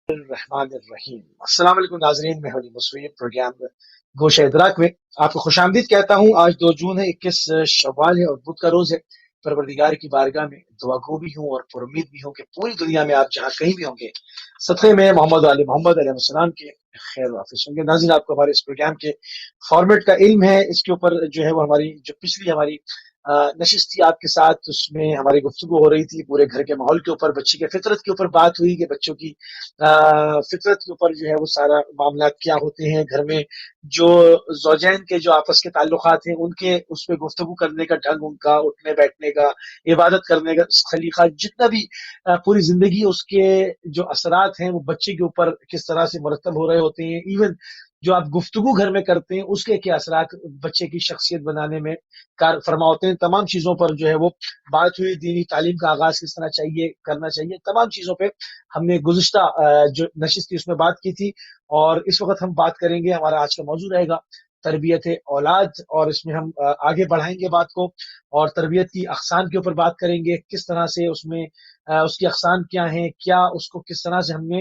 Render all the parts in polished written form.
الرحمن الرحیم۔ السلام علیکم ناظرین، میں حلیم مسوی پروگرام گوشہ ادراک میں آپ کو خوش آمدید کہتا ہوں۔ آج 2 جون ہے، 21 شوال ہے اور بدھ کا روز ہے۔ پروردگار کی بارگاہ میں دعا گو بھی ہوں اور پر امید بھی ہوں کہ پوری دنیا میں آپ جہاں کہیں بھی ہوں گے، صدقے میں محمد علیہ السلام کے خیر واپس ہوں گے۔ ناظرین، آپ کو ہمارے اس پروگرام کے فارمیٹ کا علم ہے۔ اس کے اوپر جو ہے وہ ہماری جو پچھلی ہماری نشست تھی آپ کے ساتھ، اس میں ہماری گفتگو ہو رہی تھی پورے گھر کے ماحول کے اوپر، بچے کے فطرت کے اوپر بات ہوئی کہ بچوں کی فطرت کے اوپر جو ہے وہ سارا معاملات کیا ہوتے ہیں گھر میں، جو زوجین کے جو آپس کے تعلقات ہیں ان کے اس پہ گفتگو کرنے کا ڈھنگ، ان کا اٹھنے بیٹھنے کا، عبادت کرنے کا سلیقہ، جتنا بھی پوری زندگی اس کے جو اثرات ہیں وہ بچے کے اوپر کس طرح سے مرتب ہو رہے ہوتے ہیں۔ ایون جو آپ گفتگو گھر میں کرتے ہیں اس کے کیا اثرات بچے کی شخصیت بنانے میں کار فرما ہوتے ہیں، تمام چیزوں پر جو ہے وہ بات ہوئی۔ دینی تعلیم کا آغاز کس طرح کرنا چاہیے، تمام چیزوں پہ ہم نے گزشتہ جو نشست تھی اس میں بات کی تھی، اور اس وقت ہم بات کریں گے، ہمارا آج کا موضوع رہے گا تربیت اولاد، اور اس میں ہم آگے بڑھائیں گے بات کو، اور تربیت کی اقسام کے اوپر بات کریں گے، کس طرح سے اس میں اس کی اقسام کیا ہیں، کیا اس کو کس طرح سے ہم نے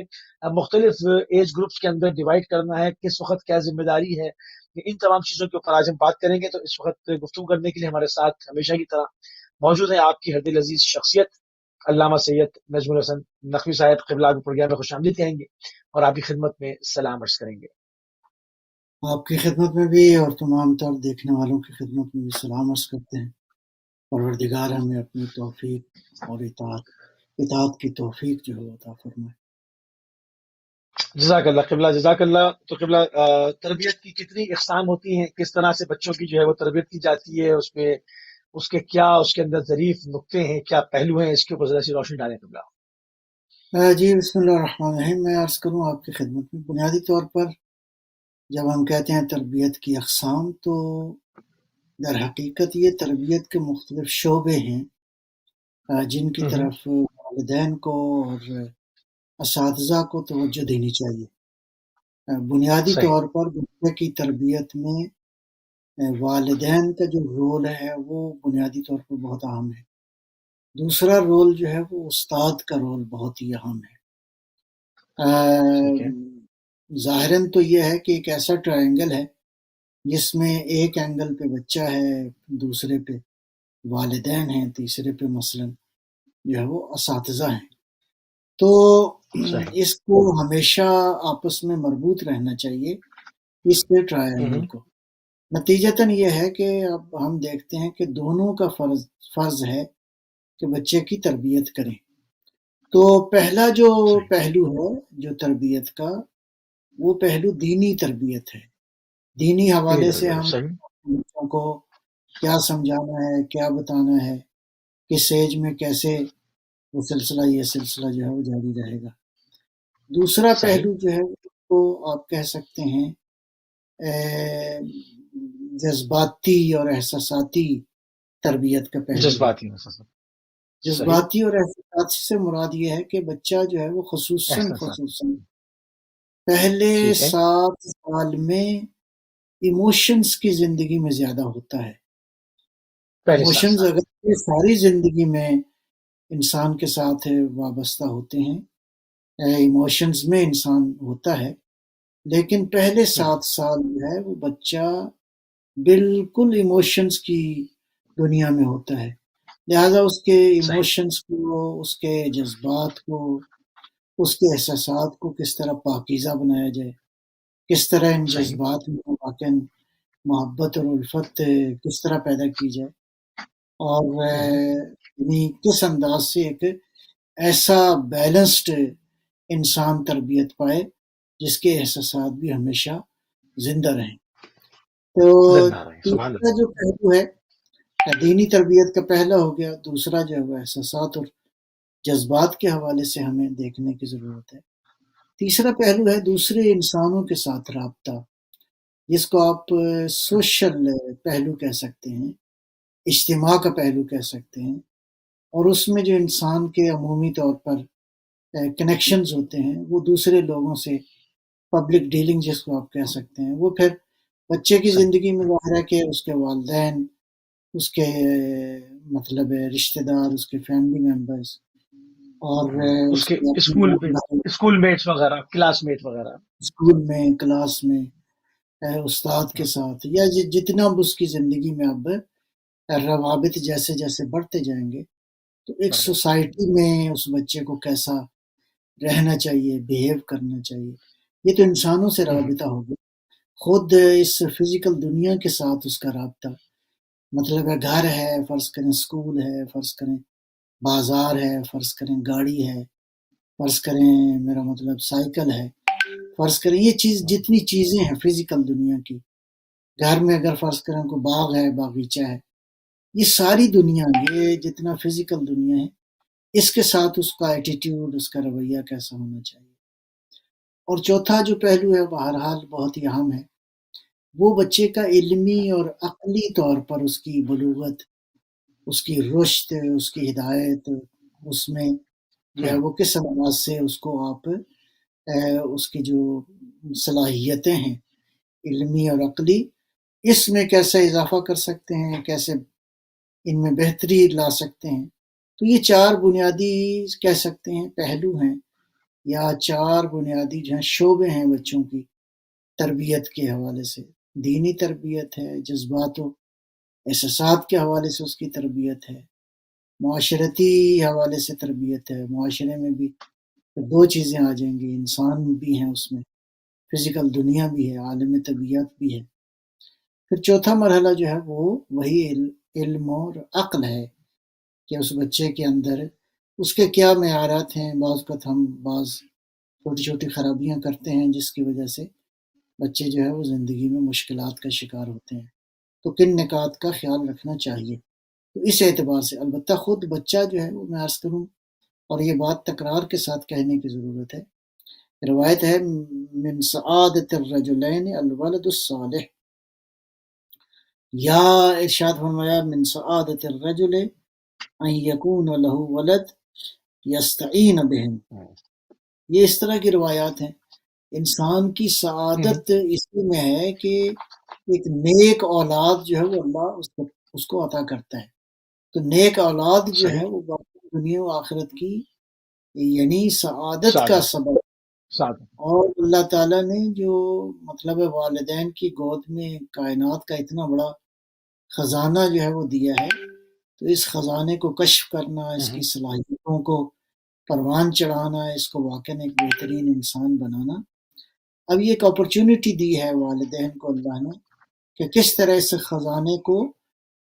مختلف ایج گروپس کے اندر ڈیوائڈ کرنا ہے، کس وقت کیا ذمہ داری ہے، ان تمام چیزوں کے اوپر آج ہم بات کریں گے۔ تو اس وقت گفتگو کرنے کے لیے ہمارے ساتھ ہمیشہ کی طرح موجود ہے آپ کی ہر دل عزیز شخصیت علامہ سید نجم الحسن نقوی صاحب، قبلہ کے پروگرام میں خوش آمدید کہیں گے اور آپ کی خدمت میں سلام عرض کریں گے۔ آپ کی خدمت میں بھی اور تمام تر دیکھنے والوں کی خدمت میں بھی سلام عرض کرتے ہیں۔ پروردگار ہمیں اپنی توفیق اور اطاعت کی توفیق جو ہے عطا فرمائے۔ جزاک اللہ قبلہ، جزاک اللہ۔ تو قبلہ، تربیت کی کتنی اقسام ہوتی ہیں، کس طرح سے بچوں کی جو ہے وہ تربیت کی جاتی ہے، اس پہ اس کے کیا اس کے اندر ظریف نقطے ہیں، کیا پہلو ہیں، اس کے اوپر ذرا سی روشنی ڈالیں قبلہ۔ جی، بسم اللہ الرحمن الرحیم۔ میں عرض کروں آپ کی خدمت میں، بنیادی طور پر جب ہم کہتے ہیں تربیت کی اقسام، تو در حقیقت یہ تربیت کے مختلف شعبے ہیں جن کی طرف والدین کو اور اساتذہ کو توجہ دینی چاہیے۔ بنیادی صحیح، طور پر بچے کی تربیت میں والدین کا جو رول ہے وہ بنیادی طور پر بہت اہم ہے۔ دوسرا رول جو ہے وہ استاد کا رول بہت ہی اہم ہے۔ ٹھیک ہے، ظاہراً تو یہ ہے کہ ایک ایسا ٹرائنگل ہے جس میں ایک اینگل پہ بچہ ہے، دوسرے پہ والدین ہیں، تیسرے پہ مثلاً جو ہے وہ اساتذہ ہیں۔ تو صحیح۔ اس کو ہمیشہ آپس میں مربوط رہنا چاہیے، اس پہ ٹرائنگل کو۔ نتیجتاً یہ ہے کہ اب ہم دیکھتے ہیں کہ دونوں کا فرض ہے کہ بچے کی تربیت کریں۔ تو پہلا جو صحیح، پہلو ہے جو تربیت کا، وہ پہلو دینی تربیت ہے۔ دینی حوالے سے ہم صحیح، بچوں کو کیا سمجھانا ہے، کیا بتانا ہے، کس ایج میں کیسے وہ یہ سلسلہ جو ہے وہ جاری رہے گا۔ دوسرا صحیح، پہلو جو ہے وہ آپ کہہ سکتے ہیں جذباتی اور احساساتی تربیت کا پہلو ہے۔ جذباتی محسوس، صحیح، جذباتی اور احساساتی سے مراد یہ ہے کہ بچہ جو ہے وہ خصوصاً احساساتی، پہلے ٹھیک ہے، 7 سال میں ایموشنز کی زندگی میں زیادہ ہوتا ہے۔ پہلے 7 ایموشنز سال اگر یہ ساری زندگی میں انسان کے ساتھ وابستہ ہوتے ہیں، ایموشنز میں انسان ہوتا ہے، لیکن پہلے 7 سال جو ہے وہ بچہ بالکل ایموشنز کی دنیا میں ہوتا ہے۔ لہٰذا اس کے صحیح، ایموشنز کو، اس کے جذبات کو، اس کے احساسات کو کس طرح پاکیزہ بنایا جائے، کس طرح ان صحیح، جذبات میں واقعاً محبت اور الفت کس طرح پیدا کی جائے، اور یعنی کس انداز سے ایک ایسا بیلنسڈ انسان تربیت پائے جس کے احساسات بھی ہمیشہ زندہ رہیں۔ تو زندہ رہے، سبحان تیسرا اللہ۔ جو پہلو ہے، دینی تربیت کا پہلا ہو گیا، دوسرا جو ہے وہ احساسات اور جذبات کے حوالے سے ہمیں دیکھنے کی ضرورت ہے۔ تیسرا پہلو ہے دوسرے انسانوں کے ساتھ رابطہ، جس کو آپ سوشل پہلو کہہ سکتے ہیں، اجتماع کا پہلو کہہ سکتے ہیں، اور اس میں جو انسان کے عمومی طور پر کنیکشنز ہوتے ہیں وہ دوسرے لوگوں سے، پبلک ڈیلنگ جس کو آپ کہہ سکتے ہیں، وہ پھر بچے کی صحیح، زندگی میں ظاہر ہے کہ اس کے والدین، اس کے مطلب رشتہ دار، اس کے فیملی ممبرز، اور اس اس کے نے اپنی school role model schoolmates وغیرہ، کلاس میٹ وغیرہ۔ اسکول میں، کلاس میں، استاد کے ہوں، ساتھ، یا جتنا بھی اس کی زندگی میں اب روابط جیسے جیسے بڑھتے جائیں گے، تو ایک بڑھ جاتے ہیں۔ سوسائٹی میں اس بچے کو کیسا رہنا چاہیے، بہیو کرنا چاہیے، یہ تو انسانوں سے ہوں، رابطہ ہوگا، خود اس فزیکل دنیا کے ساتھ اس کا رابطہ، مطلب ہے گھر ہے، فرض کریں اسکول ہے، فرض کریں بازار ہے، فرض کریں گاڑی ہے، فرض کریں میرا مطلب سائیکل ہے، فرض کریں یہ چیز ہوں، جتنی چیزیں ہیں فزیکل دنیا کی، گھر میں اگر فرض کریں کوئی باغ ہے، باغیچہ ہے، یہ ساری دنیا، یہ جتنا فزیکل دنیا ہے، اس کے ساتھ اس کا ایٹیٹیوڈ، اس کا رویہ کیسا ہونا چاہیے۔ اور چوتھا جو پہلو ہے بہرحال بہت ہی اہم ہے، وہ بچے کا علمی اور عقلی طور پر اس کی بلوغت، اس کی رشد، اس کی ہدایت، اس میں جو ہے ہوں، وہ کس انداز سے اس کو آپ اس کی جو صلاحیتیں ہیں علمی اور عقلی، اس میں کیسے اضافہ کر سکتے ہیں، کیسے ان میں بہتری لا سکتے ہیں۔ تو یہ چار بنیادی کہہ سکتے ہیں پہلو ہیں، یا چار بنیادی جو ہیں شعبے ہیں بچوں کی تربیت کے حوالے سے۔ دینی تربیت ہے، جذبات و احساسات کے حوالے سے اس کی تربیت ہے، معاشرتی حوالے سے تربیت ہے، معاشرے میں بھی دو چیزیں آ جائیں گی، انسان بھی ہیں اس میں، فزیکل دنیا بھی ہے، عالم طبیعت بھی ہے۔ پھر چوتھا مرحلہ جو ہے وہ وہی علم اور عقل ہے، کہ اس بچے کے اندر اس کے کیا معیارات ہیں۔ بعض اوقات ہم بعض چھوٹی چھوٹی خرابیاں کرتے ہیں جس کی وجہ سے بچے جو ہے وہ زندگی میں مشکلات کا شکار ہوتے ہیں، تو کن نکات کا خیال رکھنا چاہیے۔ تو اس اعتبار سے البتہ خود بچہ جو ہے وہ میں عرض کروں، اور یہ بات تکرار کے ساتھ کہنے کی ضرورت ہے، روایت ہے من سعادت الرجلین الولد الصالح، یا ارشاد فرمایا من سعادت الرجل ان یکون له ولد یستعین بہم، ہوں، یہ اس طرح کی روایات ہیں۔ انسان کی ہوں، سعادت اسی میں ہے کہ ایک نیک اولاد جو ہے وہ اللہ اس کو عطا کرتا ہے، تو نیک اولاد جو صحیح، ہے وہ باقی دنیا و آخرت کی یعنی سعادت کا سعادت، سبب۔ سعادت۔ اور اللہ تعالیٰ نے جو مطلب ہے والدین کی گود میں کائنات کا اتنا بڑا خزانہ جو ہے وہ دیا ہے، تو اس خزانے کو کشف کرنا، اس کی ہوں، صلاحیتوں کو پروان چڑھانا، اس کو واقعاً ایک بہترین انسان بنانا، اب یہ ایک اپرچونٹی دی ہے والدین کو اللہ نے، کہ کس طرح اس خزانے کو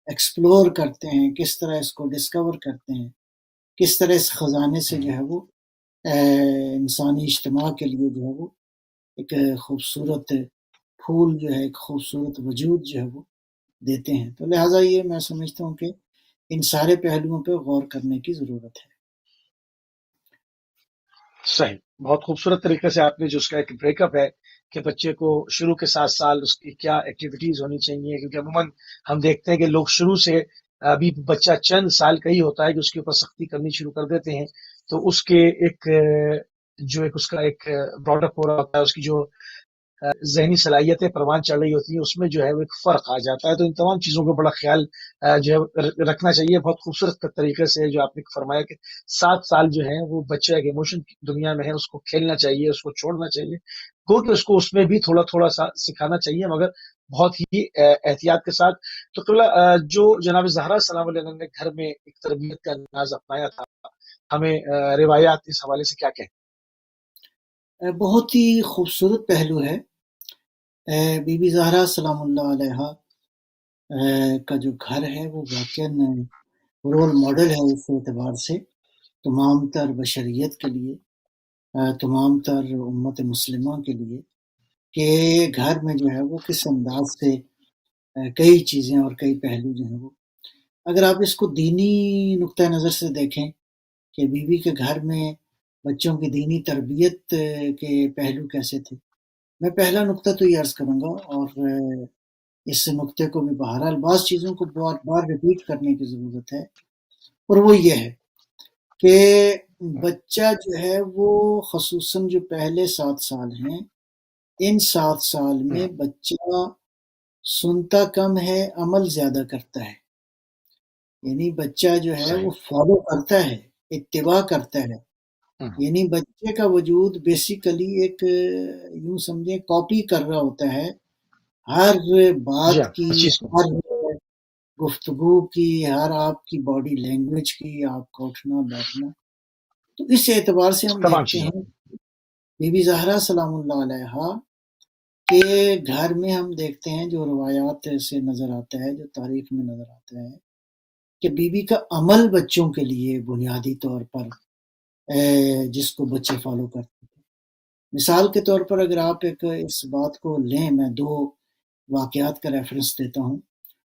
ایکسپلور کرتے ہیں، کس طرح اس کو ڈسکور کرتے ہیں، کس طرح اس خزانے سے جو ہوں، ہے وہ انسانی اجتماع کے لیے جو ہے وہ ایک خوبصورت پھول جو ہے، ایک خوبصورت وجود جو ہے وہ دیتے ہیں۔ تو لہٰذا یہ میں سمجھتا ہوں کہ ان سارے پہلوؤں پہ غور کرنے کی ضرورت ہے۔ صحیح، بہت خوبصورت طریقے سے آپ نے جو اس کا ایک بریک اپ ہے کہ بچے کو شروع کے 7 سال اس کی کیا ایکٹیویٹیز ہونی چاہیے، کیونکہ عموماً ہم دیکھتے ہیں کہ لوگ شروع سے ابھی بچہ چند سال کا ہی ہوتا ہے کہ اس کے اوپر سختی کرنی شروع کر دیتے ہیں، تو اس کے ایک جو ایک اس کا ایک براڈ اپ ہو رہا ہوتا ہے، اس کی جو ذہنی صلاحیتیں پروان چڑھ رہی ہوتی ہیں، اس میں جو ہے وہ ایک فرق آ جاتا ہے، تو ان تمام چیزوں کا بڑا خیال جو ہے رکھنا چاہیے۔ بہت خوبصورت طریقے سے جو آپ نے فرمایا کہ 7 سال جو ہے وہ بچہ ایک ایموشن کی دنیا میں ہے، اس کو کھیلنا چاہیے، اس کو چھوڑنا چاہیے، گو کہ اس کو اس میں بھی تھوڑا تھوڑا سا سکھانا چاہیے، مگر بہت ہی احتیاط کے ساتھ۔ تو قبلہ جو جناب زہرا سلام علیہ نے گھر میں ایک تربیت کا انداز اپنایا تھا، ہمیں روایات اس حوالے سے کیا کہیں؟ بہت ہی خوبصورت پہلو ہے۔ بی بی زہرا سلام اللہ علیہا کا جو گھر ہے وہ واقعاً رول ماڈل ہے اس اعتبار سے تمام تر بشریت کے لیے، تمام تر امت مسلمہ کے لیے، کہ گھر میں جو ہے وہ کس انداز سے کئی چیزیں اور کئی پہلو جو ہیں وہ، اگر آپ اس کو دینی نقطہ نظر سے دیکھیں کہ بیوی کے گھر میں بچوں کی دینی تربیت کے پہلو کیسے تھے، میں پہلا نقطہ تو یہ عرض کروں گا، اور اس نقطے کو بھی بہرحال بعض چیزوں کو بار بار ریپیٹ کرنے کی ضرورت ہے، اور وہ یہ ہے کہ بچہ جو ہے وہ خصوصاً جو پہلے 7 سال ہیں، ان 7 سال میں بچہ سنتا کم ہے، عمل زیادہ کرتا ہے، یعنی بچہ جو ہے وہ صحیح، فالو کرتا ہے، اتباع کرتا ہے، یعنی بچے کا وجود بیسیکلی ایک یوں سمجھیں کاپی کر رہا ہوتا ہے ہر جی بات ہاں کی، اس چیز کو ہر گفتگو کی، ہر آپ کی باڈی لینگویج کی، آپ کا اٹھنا بیٹھنا۔ تو اس اعتبار سے ہم تمام دیکھتے چیزوں ہیں کو بی بی زہرا سلام اللہ علیہا کے گھر میں ہم دیکھتے ہیں جو روایات سے نظر آتا ہے، جو تاریخ میں نظر آتا ہے کہ بی بی کا عمل بچوں کے لیے بنیادی طور پر جس کو بچے فالو کرتے تھے۔ مثال کے طور پر اگر آپ ایک اس بات کو لیں، میں 2 واقعات کا ریفرنس دیتا ہوں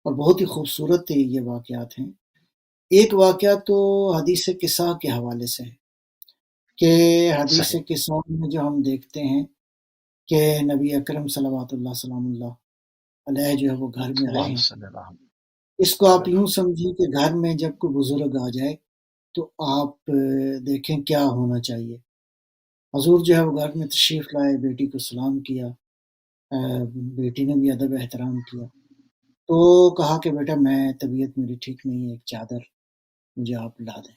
اور بہت ہی خوبصورت یہ واقعات ہیں۔ ایک واقعہ تو حدیث قصہ کے حوالے سے ہے کہ حدیث صحیح قصہ میں جو ہم دیکھتے ہیں کہ نبی اکرم صلوات اللہ سلام اللہ علیہ جو ہے وہ گھر میں آئے اللہم ہیں۔ صلی اللہ اس کو آپ علیہ یوں سمجھیں کہ گھر میں جب کوئی بزرگ آ جائے تو آپ دیکھیں کیا ہونا چاہیے۔ حضور جو ہے وہ گھر میں تشریف لائے، بیٹی کو سلام کیا، بیٹی نے بھی ادب احترام کیا، تو کہا کہ بیٹا میں طبیعت میری ٹھیک نہیں ہے، ایک چادر مجھے آپ لا دیں۔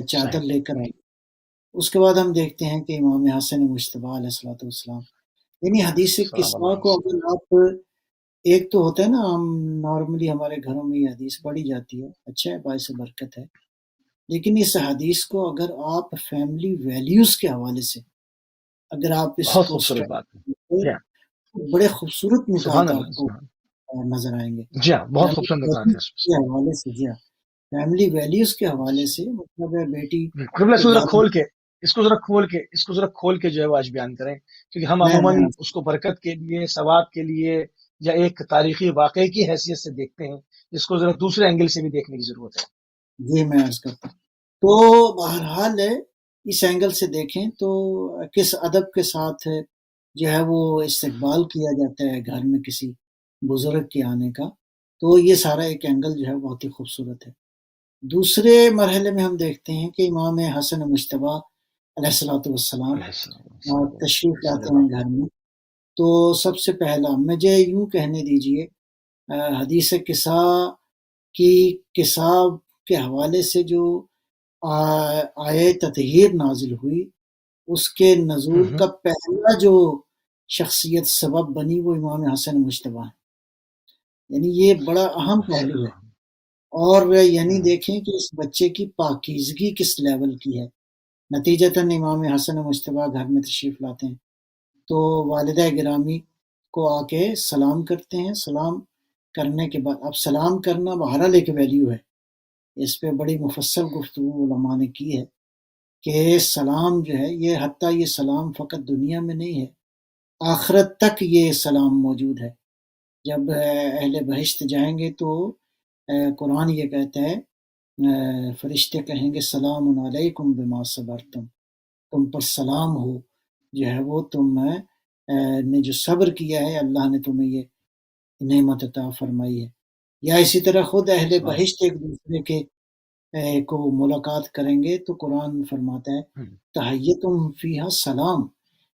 چادر صحیح لے کر آئی۔ اس کے بعد ہم دیکھتے ہیں کہ امام حسن مجتبی علیہ الصلوۃ والسلام، یعنی حدیث سلام قصہ اللہ کو علیہ اگر آپ، ایک تو ہوتا ہے نا ہم نارملی ہمارے گھروں میں یہ حدیث پڑھی جاتی ہے، اچھا ہے، باعث برکت ہے، لیکن اس حدیث کو اگر آپ فیملی ویلیوز کے حوالے سے اگر آپ اس بہت کو خوبصورت بات ہے اسٹڈی جی ہاں بڑے خوبصورت سبحان نکات آپ اللہ کو سبحان نظر آئیں گے۔ جی ہاں بہت فیملی خوبصورت بات ہے ویلیوز کے حوالے سے، جی ہاں، فیملی ویلیوز کے حوالے سے مطلب ہے بیٹی قبلہ کے اس کو ذرا گھر کھول کے اس کو ذرا کھول کے جو ہے وہ آج بیان کریں کیونکہ ہم میں عموماً اس کو برکت کے لیے ثواب کے لیے یا ایک تاریخی واقعے کی حیثیت سے دیکھتے ہیں جس کو ذرا دوسرے اینگل سے بھی دیکھنے کی ضرورت ہے یہ میں عرض کرتا ہوں۔ تو بہرحال اس اینگل سے دیکھیں تو کس ادب کے ساتھ جو ہے وہ استقبال کیا جاتا ہے گھر میں کسی بزرگ کے آنے کا، تو یہ سارا ایک اینگل جو ہے بہت ہی خوبصورت ہے۔ دوسرے مرحلے میں ہم دیکھتے ہیں کہ امام حسن مجتبی علیہ الصلوۃ والسلام علیہ السلام تشریف صلی لاتے اللہ ہیں گھر میں۔ تو سب سے پہلا مجھے یوں کہنے دیجئے، حدیث قصہ کی قصہ کے حوالے سے جو آیے تطہیر نازل ہوئی، اس کے نزول علیہ کا پہلا جو شخصیت سبب بنی وہ امام حسن مجتبی ہیں۔ یعنی یہ بڑا اہم صلی پہلو ہے، اللہ اور یعنی دیکھیں کہ اس بچے کی پاکیزگی کس لیول کی ہے۔ نتیجتاً امام حسن مجتبی گھر میں تشریف لاتے ہیں تو والدہ گرامی کو آ کے سلام کرتے ہیں۔ سلام کرنے کے بعد، اب سلام کرنا بہرحال ایک ویلیو ہے، اس پہ بڑی مفصل گفتگو علماء نے کی ہے کہ سلام جو ہے یہ حتیٰ یہ سلام فقط دنیا میں نہیں ہے، آخرت تک یہ سلام موجود ہے۔ جب اہل بہشت جائیں گے تو قرآن یہ کہتا ہے، فرشتے کہیں گے سلام علیکم بما صبرتم، تم پر سلام ہو، جو ہے وہ تم نے جو صبر کیا ہے اللہ نے تمہیں یہ نعمت عطا فرمائی ہے۔ یا اسی طرح خود اہل سبحان بہشت ایک دوسرے کے کو ملاقات کریں گے تو قرآن فرماتا ہے تحیتم فیہا سلام،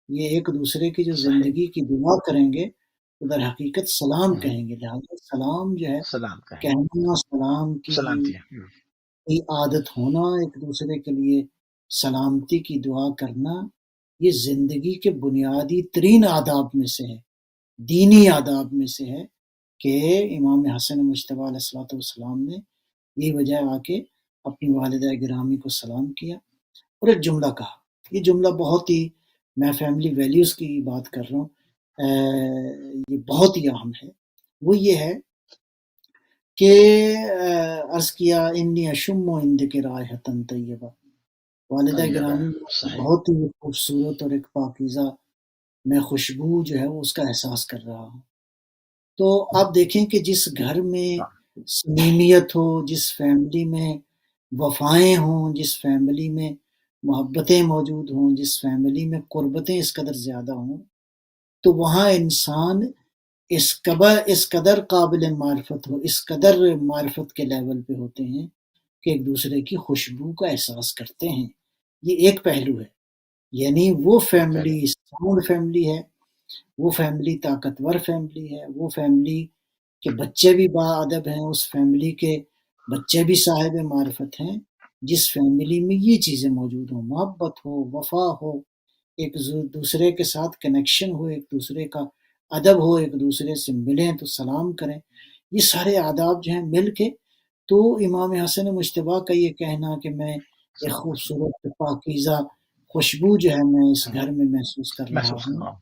یہ ایک دوسرے کی جو صحیح زندگی کی دعا کریں گے تو در حقیقت سلام کہیں گے۔ لہٰذا سلام جو ہے سلام کہیں کہنا، سلام سلامتی کی عادت ہونا، ایک دوسرے کے لیے سلامتی کی دعا کرنا، یہ زندگی کے بنیادی ترین آداب میں سے ہے، دینی آداب میں سے ہے کہ امام حسن مجتبی علیہ الصلوۃ والسلام نے یہ وجہ آ کے اپنی والدہ گرامی کو سلام کیا اور ایک جملہ کہا۔ یہ جملہ بہت ہی، میں فیملی ویلیوز کی بات کر رہا ہوں، یہ بہت ہی اہم ہے۔ وہ یہ ہے کہ عرض کیا انی اشم عندک رائحۃ طیبہ، والدہ طیبہ گرامی صحیح بہت ہی خوبصورت اور ایک پاکیزہ میں خوشبو جو ہے وہ اس کا احساس کر رہا ہوں۔ تو آپ دیکھیں کہ جس گھر میں صمیمیت ہو، جس فیملی میں وفائیں ہوں، جس فیملی میں محبتیں موجود ہوں، جس فیملی میں قربتیں اس قدر زیادہ ہوں، تو وہاں انسان اس قدر قابل معرفت ہو، اس قدر معرفت کے لیول پہ ہوتے ہیں کہ ایک دوسرے کی خوشبو کا احساس کرتے ہیں۔ یہ ایک پہلو ہے، یعنی وہ فیملی ساؤنڈ فیملی ہے، وہ فیملی طاقتور فیملی ہے، وہ فیملی کے بچے بھی با ادب ہیں، اس فیملی کے بچے بھی صاحب معرفت ہیں، جس فیملی میں یہ چیزیں موجود ہوں، محبت ہو، وفا ہو، ایک دوسرے کے ساتھ کنیکشن ہو، ایک دوسرے کا ادب ہو، ایک دوسرے سے ملیں تو سلام کریں، یہ سارے آداب جو ہیں مل کے تو امام حسن مجتبیٰ کا یہ کہنا کہ میں ایک خوبصورت پاکیزہ خوشبو جو ہے میں اس گھر میں محسوس کر رہا محسوس کر ہوں، رہا ہوں.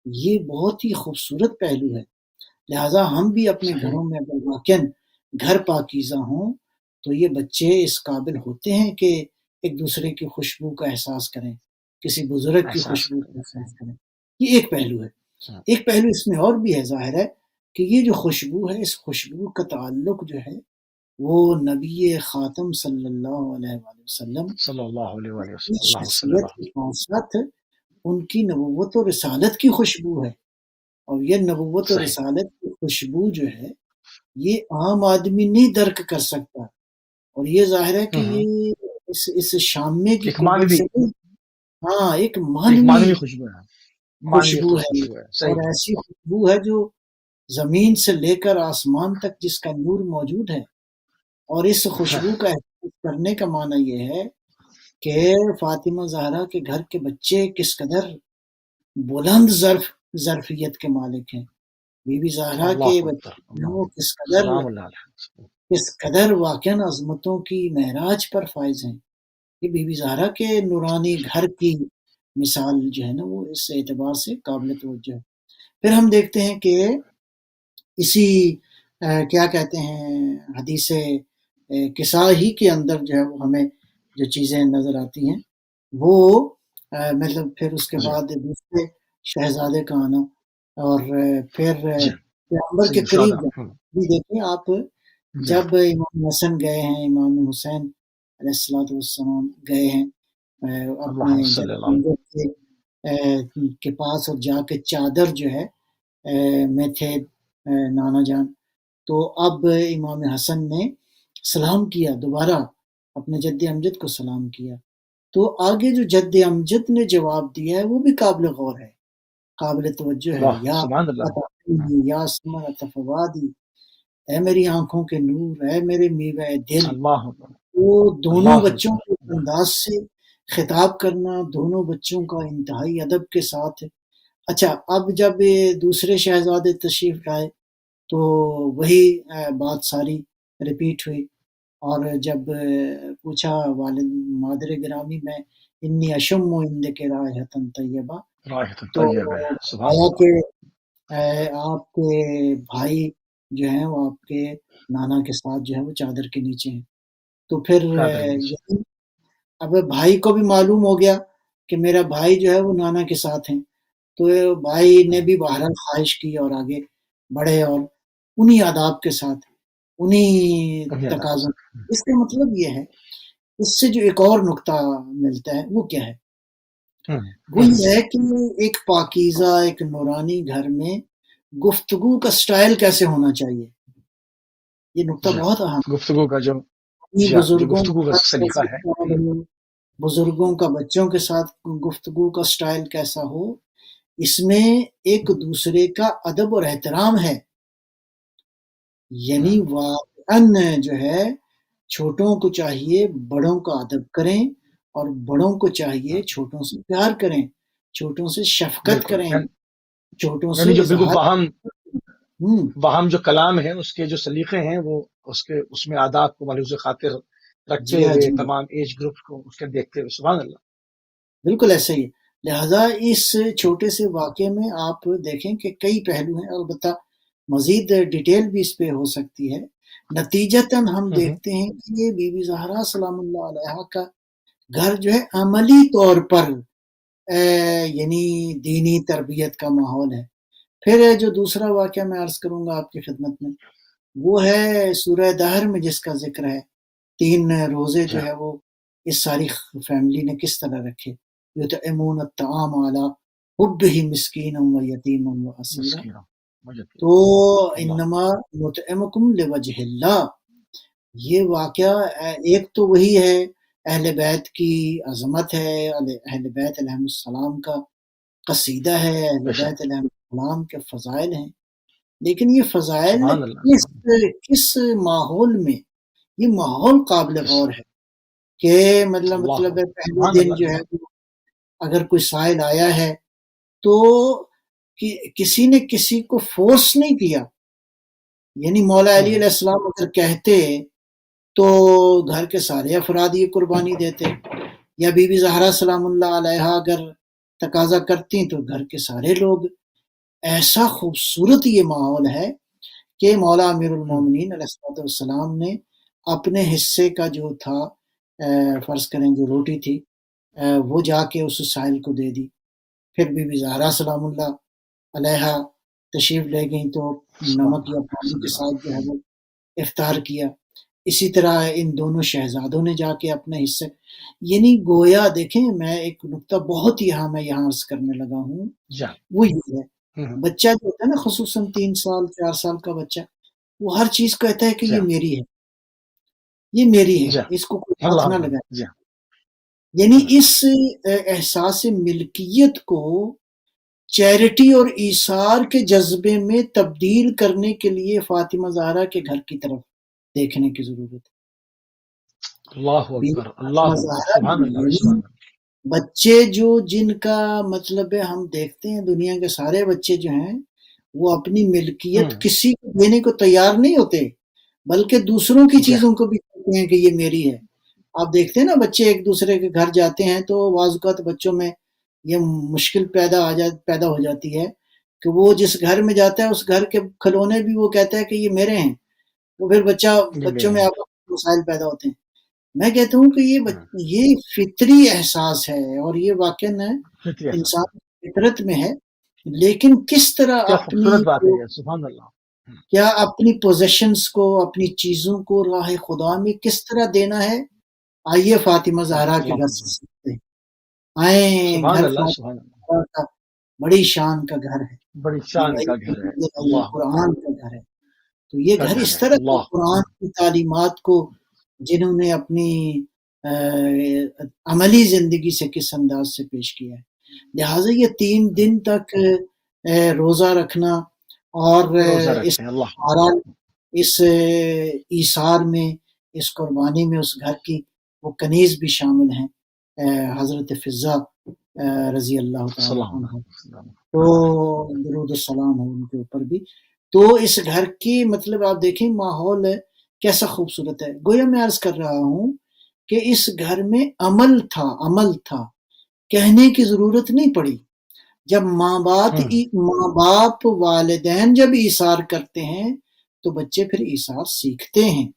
یہ بہت ہی خوبصورت پہلو ہے۔ لہٰذا ہم بھی اپنے صحیح. گھروں میں اگر واقعاً گھر پاکیزہ ہوں تو یہ بچے اس قابل ہوتے ہیں کہ ایک دوسرے کی خوشبو کا احساس کریں، کسی بزرگ کی احساس خوشبو کا کریں. احساس کریں۔ یہ ایک پہلو ہے۔ ہاں. ایک پہلو اس میں اور بھی ہے، ظاہر ہے کہ یہ جو خوشبو ہے، اس خوشبو کا تعلق جو ہے وہ نبی خاتم صلی اللہ علیہ وآلہ وسلم صلی اللہ علیہ وآلہ کی وسلم. اللہم صلی شخصیت اللہ کے ساتھ ساتھ ان کی نبوت و رسالت کی خوشبو ہے، اور یہ نبوت و صحیح. رسالت کی خوشبو جو ہے یہ عام آدمی نہیں درک کر سکتا، اور یہ ظاہر ہے کہ یہ اس شامے کی ایک قوت مانوی سے نہیں، ہاں ایک ایک مانوی مانوی خوشبو ہے. مانوی خوشبو ہے، خوشبو ہے. اور صحیح. ایسی خوشبو ہے جو زمین سے لے کر آسمان تک جس کا نور موجود ہے، اور اس خوشبو کا احساس کرنے کا معنی یہ ہے کہ فاطمہ زہرا کے گھر کے بچے کس قدر بلند ظرفیت کے مالک ہیں، بی بی زہرا کے اللہ بچے اکبر. جو اللہ ہیں وہ سلام اللہ علیہ. کس قدر واقعاً عظمتوں کی معراج پر فائز ہیں۔ یہ بی بی زہرا کے نورانی گھر کی مثال جو ہے نا وہ اس اعتبار سے قابل توجہ ہے۔ پھر ہم دیکھتے ہیں کہ اسی کیا کہتے ہیں حدیث کسا ہی کے اندر جو ہے وہ ہمیں جو چیزیں نظر آتی ہیں وہ مطلب پھر اس کے جی بعد دوسرے شہزادے کا آنا، اور پھر جی. پیغمبر کے سید قریب شہداء. جانا۔ بھی دیکھیں آپ، جی. جب امام حسن گئے ہیں، امام حسین علیہ الصلوۃ والسلام گئے ہیں اپنے اللہم جد صلی اللہ علیہ. امجد کے پاس، اور جا کے چادر جو ہے میں تھے نانا جان، تو اب امام حسن نے سلام کیا، دوبارہ اپنے جد امجد کو سلام کیا، تو آگے جو جد امجد نے جواب دیا ہے وہ بھی قابل غور ہے، قابل توجہ ہے۔ اللہ یا سبحان اللہ. یا ثمرۃ فؤادی، اے میری آنکھوں کے نور، اے میرے میوہ دل۔ اللہ اکبر. وہ دونوں اللہ بچوں کو اس اکبر. انداز سے خطاب کرنا، دونوں بچوں کا انتہائی ادب کے ساتھ۔ اچھا، اب جب یہ دوسرے شہزادے تشریف لائے تو وہی بات ساری ریپیٹ ہوئی، اور جب پوچھا والد مادر گرامی میں انی اشم عندک رائحۃ طیبہ، رائحۃ تو طیب ہے. سبحان بتایا اللہ. کہ آپ کے بھائی جو ہیں وہ آپ کے نانا کے ساتھ جو ہے وہ چادر کے نیچے ہیں، تو پھر چادر کے نیچے. یہی اب بھائی کو بھی معلوم ہو گیا کہ میرا بھائی جو ہے وہ نانا کے ساتھ ہیں، تو بھائی نے بھی بہرحال خواہش کی اور آگے بڑھے، اور انہی آداب کے ساتھ، انہی ابھی اللہ کے تقاضوں۔ ساتھ. اس کا مطلب یہ ہے، اس سے جو ایک اور نقطہ ملتا ہے وہ کیا ہے؟ وہ یہ ہے کہ ایک پاکیزہ، ایک نورانی گھر میں گفتگو کا سٹائل کیسے ہونا چاہیے، یہ نقطہ جی. بہت اہم گفتگو کا جو ہے۔ جی ہاں جو بزرگوں گفتگو کا کا سلیقہ کیسے ہے. سٹائل ہو، بزرگوں کا بچوں کے ساتھ گفتگو کا سٹائل کیسا ہو، اس میں ایک دوسرے کا ادب اور احترام ہے، یعنی واقعاً جو ہے چھوٹوں کو چاہیے بڑوں کا ادب کریں، اور بڑوں کو چاہیے چھوٹوں سے پیار کریں، چھوٹوں سے شفقت بالکل. کریں، چھوٹوں سے یعنی جو بالکل اظہار ہوں واہم جو کلام ہے اس کے جو سلیقے ہیں وہ اس میں آداب کو ملحوظ خاطر رکھتے جی ہاں، ہوئے جی تمام ایج گروپ کو اس کے دیکھتے ہوئے. سبحان اللہ. بالکل ایسے ہی ہے۔ لہٰذا اس چھوٹے سے واقعے میں آپ دیکھیں کہ کئی پہلو ہیں، البتہ مزید ڈیٹیل بھی اس پہ ہو سکتی ہے۔ نتیجتاً ہم دیکھتے ہیں کہ یہ بی بی زہرا سلام اللہ علیہا کا گھر جو ہے عملی طور پر یعنی دینی تربیت کا ماحول ہے۔ پھر جو دوسرا واقعہ میں عرض کروں گا آپ کی خدمت میں، وہ ہے سورہ دہر میں جس کا ذکر ہے، 3 روزے جو ہے وہ اس ساری فیملی نے کس طرح رکھے، یطعمون الطعام علی حبہ مسکینا و یتیما و اسیرا، مسکینہ مجھے تو اللہ. انما نطعمکم لوجہ اللہ، یہ واقعہ ایک تو وہی ہے، اہل بیت کی عظمت ہے، اہل بیت علیہم السلام کا قصیدہ ہے، اہل بے بیت شک. علیہم السلام کے فضائل ہیں، لیکن یہ فضائل سبحان اللہ. کس ماحول میں، یہ ماحول قابل غور ہے۔ کہ اللہ مطلب ہے پہلے سبحان دن اللہ جو ہے وہ اگر کوئی سائل آیا ہے تو کسی نے کسی کو فورس نہیں کیا، یعنی مولا علی علیہ السلام اگر کہتے تو گھر کے سارے افراد یہ قربانی دیتے، یا بی بی زہرا سلام اللہ علیہا اگر تقاضا کرتی تو گھر کے سارے لوگ. ایسا خوبصورت یہ ماحول ہے کہ مولا امیر المومنین علیہ السلام نے اپنے حصے کا جو تھا فرض کریں جو روٹی تھی وہ جا کے اس سائل کو دے دی. پھر بی بی زہرا سلام اللہ علیہا تشریف لے گئیں تو نمک یا پانی کے ساتھ جو ہے وہ افطار کیا. اسی طرح ان دونوں شہزادوں نے جا کے اپنے حصے، یعنی گویا دیکھیں میں ایک نقطہ بہت میں یہاں عرض کرنے لگا ہوں، وہ یہ ہے بچہ جو ہوتا ہے نا خصوصاً 3 سال 4 سال کا بچہ، وہ ہر چیز کہتا ہے کہ یہ میری ہے، یہ میری ہے، اس کو کوئی ہاتھ نہ لگائے. یعنی اس احساس ملکیت کو چیریٹی اور ایثار کے جذبے میں تبدیل کرنے کے لیے فاطمہ زہرا کے گھر کی طرف دیکھنے کی ضرورت ہے. اللہ اکبر، اللہ سبحان اللہ. بچے جو جن کا مطلب ہے ہم دیکھتے ہیں دنیا کے سارے بچے جو ہیں وہ اپنی ملکیت کسی کو دینے کو تیار نہیں ہوتے، بلکہ دوسروں کی چیزوں کو بھی کہتے ہیں کہ یہ میری ہے. آپ دیکھتے ہیں نا بچے ایک دوسرے کے گھر جاتے ہیں تو بعض اوقات بچوں میں یہ مشکل پیدا ہو جاتی ہے کہ وہ جس گھر میں جاتا ہے اس گھر کے کھلونے بھی وہ کہتا ہے کہ یہ میرے ہیں، وہ پھر بچوں میں آپ مسائل پیدا ہوتے ہیں. میں کہتا ہوں کہ یہ فطری احساس ہے اور یہ واقعاً انسان کی فطرت میں ہے، لیکن کس طرح کیا اپنی پوزیشنز کو اپنی چیزوں کو راہ خدا میں کس طرح دینا ہے. آئیے فاطمہ زہرا کے گھر سے سیکھتے ہیں. آئیں گھر فاطمہ کا بڑی شان کا گھر ہے، بڑی شان کا گھر ہے، قرآن کا گھر ہے. تو یہ گھر اس طرح کے قرآن کی تعلیمات کو جنہوں نے اپنی عملی زندگی سے کس انداز سے پیش کیا ہے. لہٰذا یہ 3 دن تک روزہ رکھنا اور اس ایثار میں اس قربانی میں اس گھر کی وہ کنیز بھی شامل ہیں حضرت فضہ رضی اللہ تعالیٰ عنہ، تو درود السلام ہو ان کے اوپر بھی. تو اس گھر کی مطلب آپ دیکھیں ماحول کیسا خوبصورت ہے. گویا میں عرض کر رہا ہوں کہ اس گھر میں عمل تھا، کہنے کی ضرورت نہیں پڑی. جب ماں باپ والدین جب ایثار کرتے ہیں تو بچے پھر ایثار سیکھتے ہیں،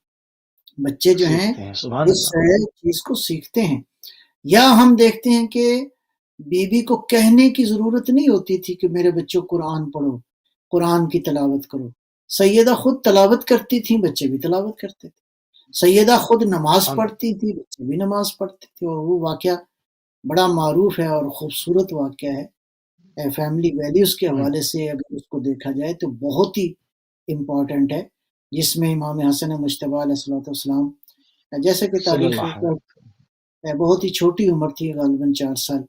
بچے جو ہیں اس چیز کو سیکھتے ہیں. یا ہم دیکھتے ہیں کہ بیوی کو کہنے کی ضرورت نہیں ہوتی تھی کہ میرے بچوں قرآن پڑھو، قرآن کی تلاوت کرو. سیدہ خود تلاوت کرتی تھیں، بچے بھی تلاوت کرتے تھے. سیدہ خود نماز پڑھتی تھی، بچے بھی نماز پڑھتے تھے. اور وہ واقعہ بڑا معروف ہے اور خوبصورت واقعہ ہے. فیملی ویلیوز کے حوالے سے اگر اس کو دیکھا جائے تو بہت ہی امپورٹنٹ ہے، جس میں امام حسن مجتبیٰ علیہ السلام جیسے کہ تاریخ بہت ہی چھوٹی عمر تھی، غالباً 4 سال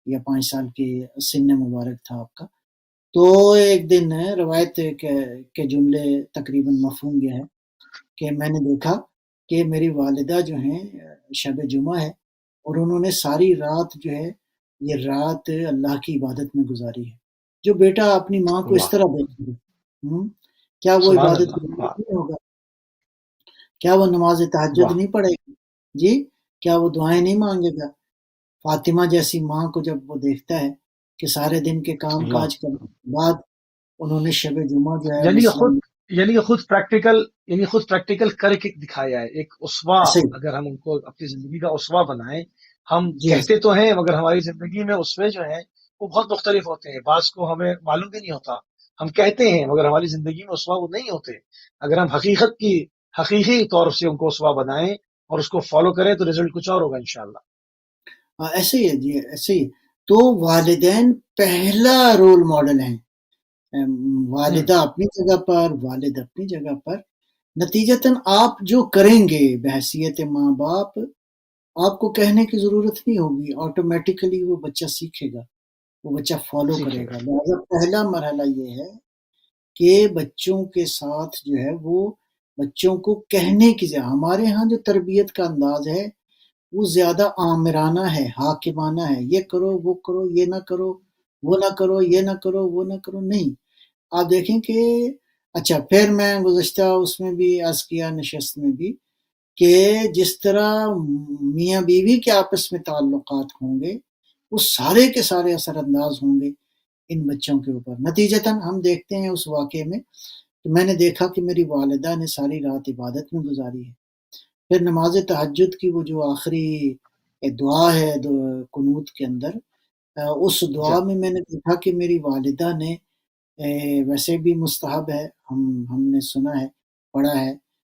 یا 5 سال کی سن مبارک تھا آپ کا. تو ایک دن روایت کے جملے تقریباً مفہوم یہ ہے کہ میں نے دیکھا کہ میری والدہ جو ہیں شب جمعہ ہے اور انہوں نے ساری رات جو ہے یہ رات اللہ کی عبادت میں گزاری ہے. جو بیٹا اپنی ماں کو اس طرح دیکھے گا کیا وہ عبادت نہیں ہوگا؟ کیا وہ نماز تہجد نہیں پڑھے گا؟ جی کیا وہ دعائیں نہیں مانگے گا؟ فاطمہ جیسی ماں کو جب وہ دیکھتا ہے کہ سارے دن کے کام کاج کے بعد انہوں نے شب جمعہ جو ہے یعنی خود پریکٹیکل کر کے دکھایا ہے. ایک اسوا، اگر ہم ان کو اپنی زندگی کا اسوا بنائیں. ہم کہتے تو ہیں مگر ہماری زندگی میں اسوے جو ہیں وہ بہت مختلف ہوتے ہیں. بعض کو ہمیں معلوم بھی نہیں ہوتا. ہم کہتے ہیں مگر ہماری زندگی میں اسوا وہ نہیں ہوتے. اگر ہم حقیقی طور سے ان کو اسوا بنائیں اور اس کو فالو کریں تو رزلٹ کچھ اور ہوگا انشاءاللہ. ایسے ہی ہے جی، ایسے ہی. تو والدین پہلا رول ماڈل ہیں، والدہ اپنی جگہ پر، والد اپنی جگہ پر. نتیجتاً آپ جو کریں گے بحیثیت ماں باپ، آپ کو کہنے کی ضرورت نہیں ہوگی، آٹومیٹیکلی وہ بچہ سیکھے گا، وہ بچہ فالو کرے گا. لہٰذا پہلا مرحلہ یہ ہے کہ بچوں کے ساتھ جو ہے وہ بچوں کو کہنے کی ہمارے ہاں جو تربیت کا انداز ہے وہ زیادہ آمرانہ ہے، حاکمانہ ہے، یہ کرو وہ کرو، یہ نہ کرو وہ نہ کرو، یہ نہ کرو وہ نہ کرو، نہیں۔ آپ دیکھیں کہ اچھا، پھر میں گزشتہ اس میں بھی عرض کیا، نشست میں بھی، کہ جس طرح میاں بیوی کے آپس میں تعلقات ہوں گے وہ سارے کے سارے اثر انداز ہوں گے ان بچوں کے اوپر۔ نتیجتاً ہم دیکھتے ہیں اس واقعے میں کہ میں نے دیکھا کہ میری والدہ نے ساری رات عبادت میں گزاری ہے، پھر نماز تہجد کی وہ جو آخری دعا ہے قنوت کے اندر، اس دعا جی میں میں نے دیکھا کہ میری والدہ نے، ویسے بھی مستحب ہے، ہم نے سنا ہے، پڑھا ہے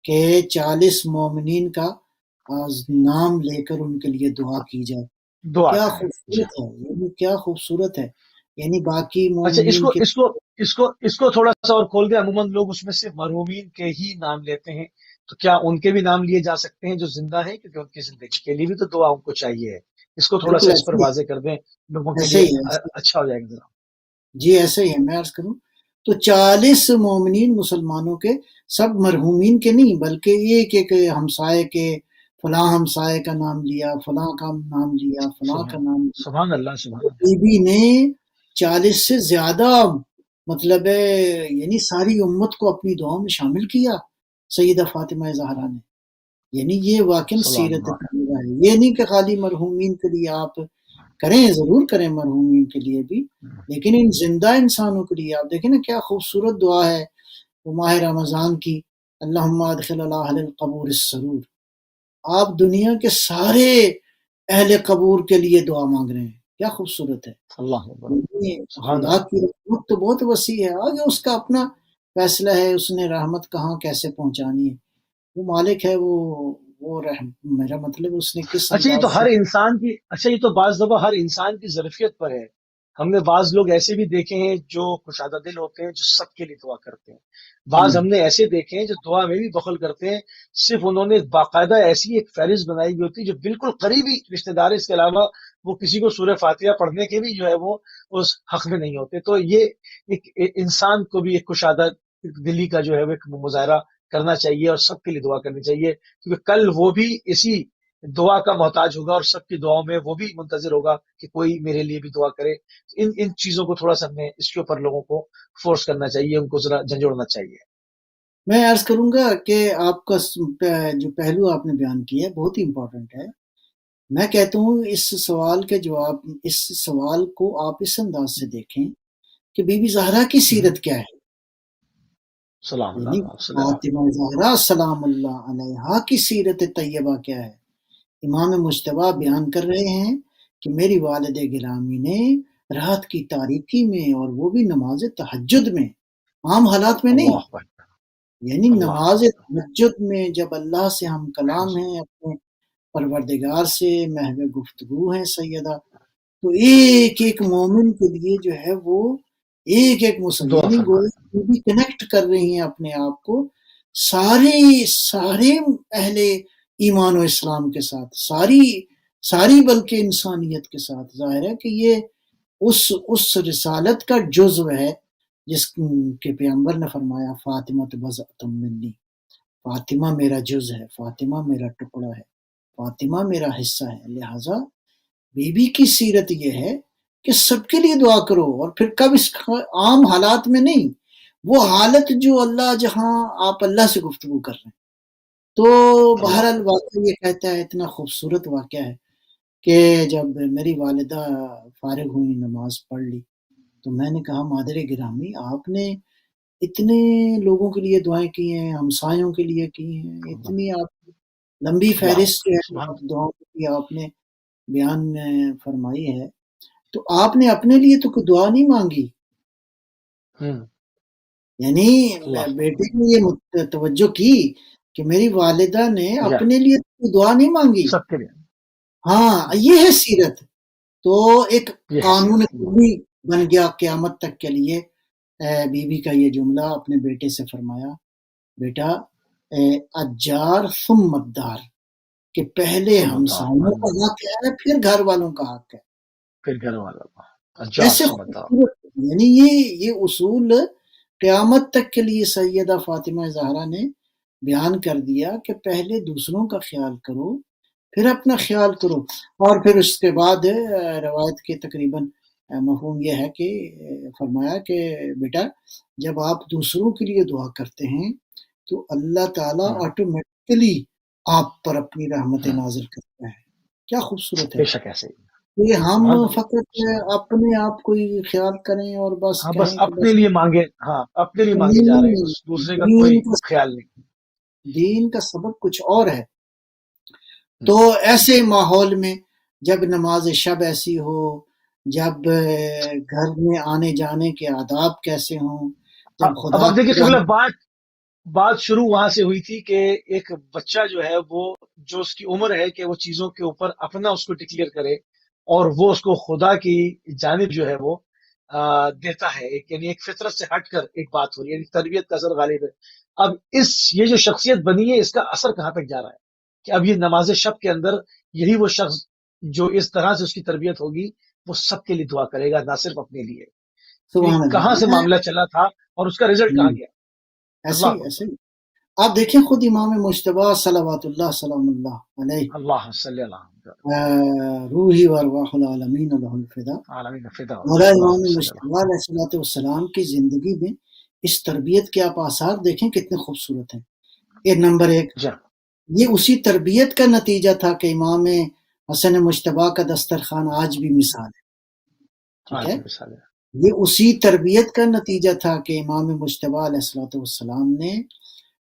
کہ 40 مومنین کا نام لے کر ان کے لیے دعا کی جائے۔ دعا کیا کریں جی۔ خوبصورت ہے، یعنی کیا خوبصورت ہے، یعنی باقی اچھا، مومنین کے اس کو تھوڑا سا اور کھول دیں۔ عموماً لوگ اس میں سے مرحومین کے ہی نام لیتے ہیں، تو کیا ان کے بھی نام لیے جا سکتے ہیں جو زندہ ہیں؟ کیونکہ ان کی زندگی کے لیے بھی تو دعا ان کو چاہیے ہے۔ اس کو تھوڑا بالکل سا اس پر ایسے ہی واضح کر دیں لوگوں کے ایسے لیے، ہی ہے اچھا ہو جائے گا ذرا۔ جی ایسے ہی ہے، میں عرض کروں تو 40 مومنین مسلمانوں کے، سب مرحومین کے نہیں بلکہ ایک ایک ہمسائے کے، فلاں ہمسائے کا نام لیا، فلاں کا نام لیا، فلاں کا سبحان نام لیا۔ سبحان اللہ، سبحان اللہ۔ بی بی نے 40 سے زیادہ، مطلب ہے یعنی ساری امت کو اپنی دعاؤں میں شامل کیا سیدہ فاطمہ زہرا نے۔ یعنی یہ واقعی سبحان سیرت اللہ، طیبہ ہے، یہ نہیں کہ خالی مرحومین کے لیے آپ کریں، ضرور کریں مرحومین کے لیے بھی، لیکن ان زندہ انسانوں کے لیے آپ دیکھیں نا کیا خوبصورت دعا ہے وہ ماہ رمضان کی، اللہم ادخل علی اہل القبور السرور۔ آپ دنیا کے سارے اہل قبور کے لیے دعا مانگ رہے ہیں، کیا خوبصورت ہے۔ اللہ اکبر، یعنی سبحان خدا اللہ۔ کی رحمت تو بہت وسیع ہے، آگے اس کا اپنا فیصلہ ہے، اس نے رحمت کہاں کیسے پہنچانی ہے، وہ مالک ہے، وہ رحم، میرا مطلب اس نے کس اچھا، یہ انداز تو سے۔ ہر انسان کی، اچھا یہ تو بعض دفعہ ہر انسان کی ظرفیت پر ہے۔ ہم نے بعض لوگ ایسے بھی دیکھے ہیں جو کشادہ دل ہوتے ہیں، جو سب کے لیے دعا کرتے ہیں۔ بعض ہم نے ایسے دیکھے ہیں جو دعا میں بھی بخل کرتے ہیں، صرف انہوں نے باقاعدہ ایسی ایک فہرست بنائی ہوئی ہوتی ہے جو بالکل قریبی رشتہ دار، اس کے علاوہ وہ کسی کو سورہ فاتحہ پڑھنے کے بھی جو ہے وہ اس حق میں نہیں ہوتے۔ تو یہ ایک انسان کو بھی ایک کشادہ دلی کا جو ہے وہ ایک مظاہرہ کرنا چاہیے اور سب کے لیے دعا کرنی چاہیے، کیونکہ کل وہ بھی اسی دعا کا محتاج ہوگا اور سب کی دعاؤں میں وہ بھی منتظر ہوگا کہ کوئی میرے لیے بھی دعا کرے۔ ان چیزوں کو تھوڑا سا ہمیں اس کے اوپر لوگوں کو فورس کرنا چاہیے، ان کو ذرا جھنجھوڑنا چاہیے۔ میں عرض کروں گا کہ آپ کا جو پہلو آپ نے بیان کیا ہے بہت ہی امپورٹنٹ ہے۔ میں کہتا ہوں اس سوال کے جواب، اس سوال کو آپ اس انداز سے دیکھیں کہ بی بی زہرا کی سیرت کیا ہے، سلام یعنی اللہ صلی اللہ علیہ فاطمہ زہرا سلام اللہ علیہا کی سیرت طیبہ کیا ہے۔ امام مجتبیٰ بیان کر رہے ہیں کہ میری والد گرامی نے رات کی تاریکی میں، اور وہ بھی نماز تہجد میں، عام حالات میں نہیں، اللہ اکبر، یعنی اللہ نماز اکبر۔ تہجد میں جب اللہ سے ہم کلام ہیں، اپنے پروردگار سے محو گفتگو ہیں سیدہ، تو ایک ایک مومن کے لیے جو ہے وہ ایک ایک مسلم، دعا یعنی فرما گویا وہ بھی کنیکٹ کر رہی ہیں اپنے آپ کو سارے سارے اہل ایمان و اسلام کے ساتھ، ساری ساری بلکہ انسانیت کے ساتھ۔ ظاہر ہے کہ یہ اس رسالت کا جزو ہے جس کے پیغمبر نے فرمایا فاطمہ بضعۃ منی، فاطمہ میرا جز ہے، فاطمہ میرا ٹکڑا ہے، فاطمہ میرا حصہ ہے۔ لہٰذا بی بی کی سیرت یہ ہے کہ سب کے لیے دعا کرو، اور پھر کب اس عام حالات میں نہیں، وہ حالت جو اللہ جہاں آپ اللہ سے گفتگو کر رہے ہیں۔ تو اللہ بہرحال اکبر۔ واقعہ یہ کہتا ہے، اتنا خوبصورت واقعہ ہے کہ جب میری والدہ فارغ ہوئی، نماز پڑھ لی، تو میں نے کہا مادر گرامی آپ نے اتنے لوگوں کے لیے دعائیں کی ہیں، ہمسایوں کے لیے کی ہیں، اتنی آپ لمبی اللہ فہرست جو اکبر، ہے سبحان آپ دعاؤں کی آپ نے بیان فرمائی ہے، تو آپ نے اپنے لیے تو کوئی دعا نہیں مانگی، اللہ۔ یعنی اللہ بیٹے نے یہ توجہ کی کہ میری والدہ نے یا اپنے لیے تو کوئی دعا نہیں مانگی۔ سب کے لیے ہاں یہ ہے سیرت، تو ایک یہ قانون حیثیت۔ کلی بن گیا قیامت تک کے لیے۔ بی بی کا یہ جملہ اپنے بیٹے سے فرمایا، بیٹا اجار ثم الدار، کہ پہلے سمجھدار، ہمسایوں کا اللہ، حق ہے پھر گھر والوں کا حق ہے۔ پھر گھر والا اجار کیسے سمجھدار۔ خوبصورت، یعنی یہ اصول قیامت تک کے لیے سیدہ فاطمہ زہرا نے بیان کر دیا کہ پہلے دوسروں کا خیال کرو، پھر اپنا خیال کرو. اور پھر اس کے بعد روایت کے تقریباً مفہوم یہ ہے کہ فرمایا کہ بیٹا جب آپ دوسروں کے لیے دعا کرتے ہیں تو اللہ تعالیٰ ہوں، آٹومیٹکلی آپ پر اپنی رحمتیں ہوں، نازل کرتا ہے. کیا خوبصورت بے ہے شک ایسے ہی، کہ ہم بہت بڑھیا، فقط سبحان اللہ۔ اپنے آپ کو ہی خیال کریں اور بس ہاں بس کہیں کہ اپنے بس لیے مانگے، ہاں اپنے لیے مانگے جا رہے ہیں، نہیں. بس دوسرے کا کوئی دین کا خیال نہیں۔ دین کا سبق کچھ اور ہے. ہوں، تو ایسے ماحول میں جب نماز شب ایسی ہو، جب گھر میں آنے جانے کے آداب کیسے ہوں، جب اب خدا آپ دیکھیے کی قبلہ، رحمت. بات شروع وہاں سے ہوئی تھی کہ ایک بچہ جو ہے وہ، جو اس کی عمر ہے کہ وہ چیزوں کے اوپر اپنا اس کو ڈکلیئر کرے، اور وہ اس کو خدا کی جانب جو ہے وہ دیتا ہے، یعنی ایک فطرت سے ہٹ کر ایک بات ہو رہی ہے، یعنی تربیت کا اثر غالب ہے۔ اب یہ جو شخصیت بنی ہے، اس کا اثر کہاں تک جا رہا ہے کہ اب یہ نماز شب کے اندر یہی وہ شخص جو اس طرح سے اس کی تربیت ہوگی، وہ سب کے لیے دعا کرے گا، نہ صرف اپنے لیے۔ تو یہ سبحان اللہ. کہاں سے معاملہ چلا تھا اور اس کا رزلٹ کہاں گیا؟ ایسے اللہ ہی ایسے اکبر، ہی آپ دیکھیں خود امام مجتبیٰ صلوات اللہ سلام اللہ علیہ، اللہ صلی اللہ روحی وارواح العالمین لہ الفدا. عالمین فدا، مولا اللہ امام صلی اللہ۔ مجتبیٰ علیہ الصلوۃ والسلام کی زندگی میں اس تربیت کے آپ آثار دیکھیں کتنے خوبصورت ہیں. یہ نمبر ایک، جی، یہ اسی تربیت کا نتیجہ تھا کہ امام حسن مجتبیٰ کا دسترخوان آج بھی مثال ہے. ٹھیک آج ہے، بھی مثال ہے۔ یہ اسی تربیت کا نتیجہ تھا کہ امام مجتبیٰ علیہ الصلوۃ والسلام نے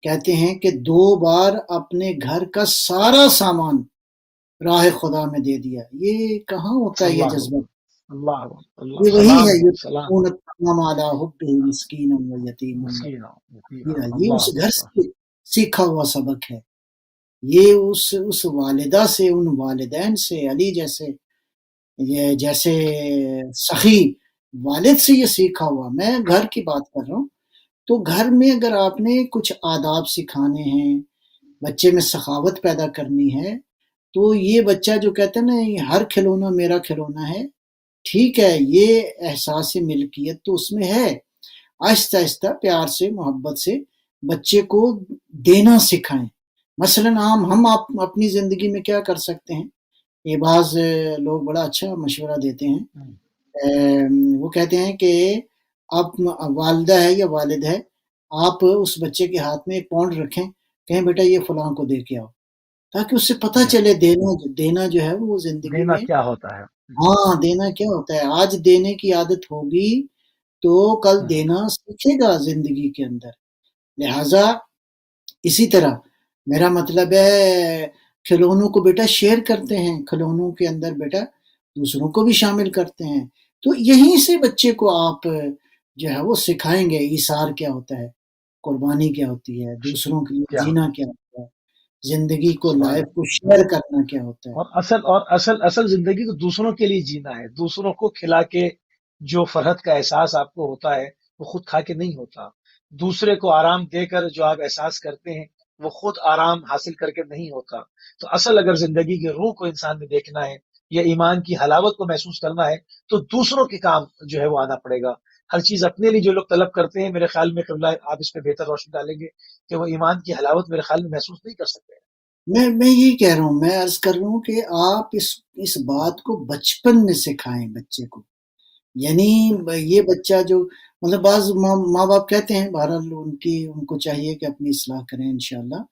کہتے ہیں کہ 2 بار اپنے گھر کا سارا سامان راہ خدا میں دے دیا. یہ کہاں ہوتا ہے یہ اللہ جذبہ؟ اللہ اللہ، یہ وہی ہے سلام ہے، سلام یتقون الطعام علی حبہ مسکینا و یتیما و مسکین، یتیما، اسیرا. یہ اس اللہ گھر اکبر۔ سے سیکھا ہوا سبق ہے. یہ اس والدہ سے، ان والدین سے، علی جیسے، یہ جیسے سخی والد سے یہ سیکھا ہوا. میں گھر کی بات کر رہا ہوں. تو گھر میں اگر آپ نے کچھ آداب سکھانے ہیں، بچے میں سخاوت پیدا کرنی ہے، تو یہ بچہ جو کہتا ہے نا یہ ہر کھلونا میرا کھلونا ہے، ٹھیک ہے، یہ احساس ملکیت تو اس میں ہے. آہستہ آہستہ پیار سے، محبت سے بچے کو دینا سکھائیں. مثلاً ہم آپ اپنی زندگی میں کیا کر سکتے ہیں؟ یہ بعض لوگ بڑا اچھا مشورہ دیتے ہیں. وہ کہتے ہیں کہ آپ والدہ ہے یا والد ہے، آپ اس بچے کے ہاتھ میں 1 پاؤنڈ رکھیں، کہیں بیٹا یہ فلاں کو دے کے آؤ، تاکہ اس سے پتہ جی، چلے دینا جو ہے وہ زندگی دینا میں. کیا ہوتا ہے؟ ہاں، دینا کیا ہوتا ہے. آج دینے کی عادت ہوگی تو کل دینا سیکھے گا زندگی کے اندر. لہٰذا اسی طرح میرا مطلب ہے کھلونوں کو بیٹا شیئر کرتے ہیں، کھلونوں کے اندر بیٹا دوسروں کو بھی شامل کرتے ہیں. تو یہیں سے بچے کو آپ جو ہے وہ سکھائیں گے ایثار کیا ہوتا ہے، قربانی کیا ہوتی ہے، دوسروں کے لیے کیا جینا ہوتا کیا ہوتا ہے، زندگی کو، ہے؟ لائف کو شیئر کرنا کیا ہوتا ہے. اور اصل زندگی تو دوسروں کے لیے جینا ہے، دوسروں کو کھلا کے جو فرحت کا احساس آپ کو ہوتا ہے وہ خود کھا کے نہیں ہوتا۔ دوسرے کو آرام دے کر جو آپ احساس کرتے ہیں وہ خود آرام حاصل کر کے نہیں ہوتا۔ تو اصل اگر زندگی کی روح کو انسان نے دیکھنا ہے یا ایمان کی حلاوت کو محسوس کرنا ہے تو دوسروں کے کام جو ہے وہ آنا پڑے گا۔ ہر چیز اپنے لیے جو لوگ طلب کرتے ہیں، میرے خیال میں قبلہ آپ اس پہ بہتر روشنی ڈالیں گے کہ وہ ایمان کی حلاوت میرے خیال میں محسوس نہیں کر سکتے۔ میں یہی کہہ رہا ہوں، میں عرض کر رہا ہوں کہ آپ اس بات کو بچپن میں سکھائیں بچے کو. یعنی یہ بچہ جو مطلب بعض ماں باپ کہتے ہیں، بہرحال ان کو چاہیے کہ اپنی اصلاح کریں انشاءاللہ.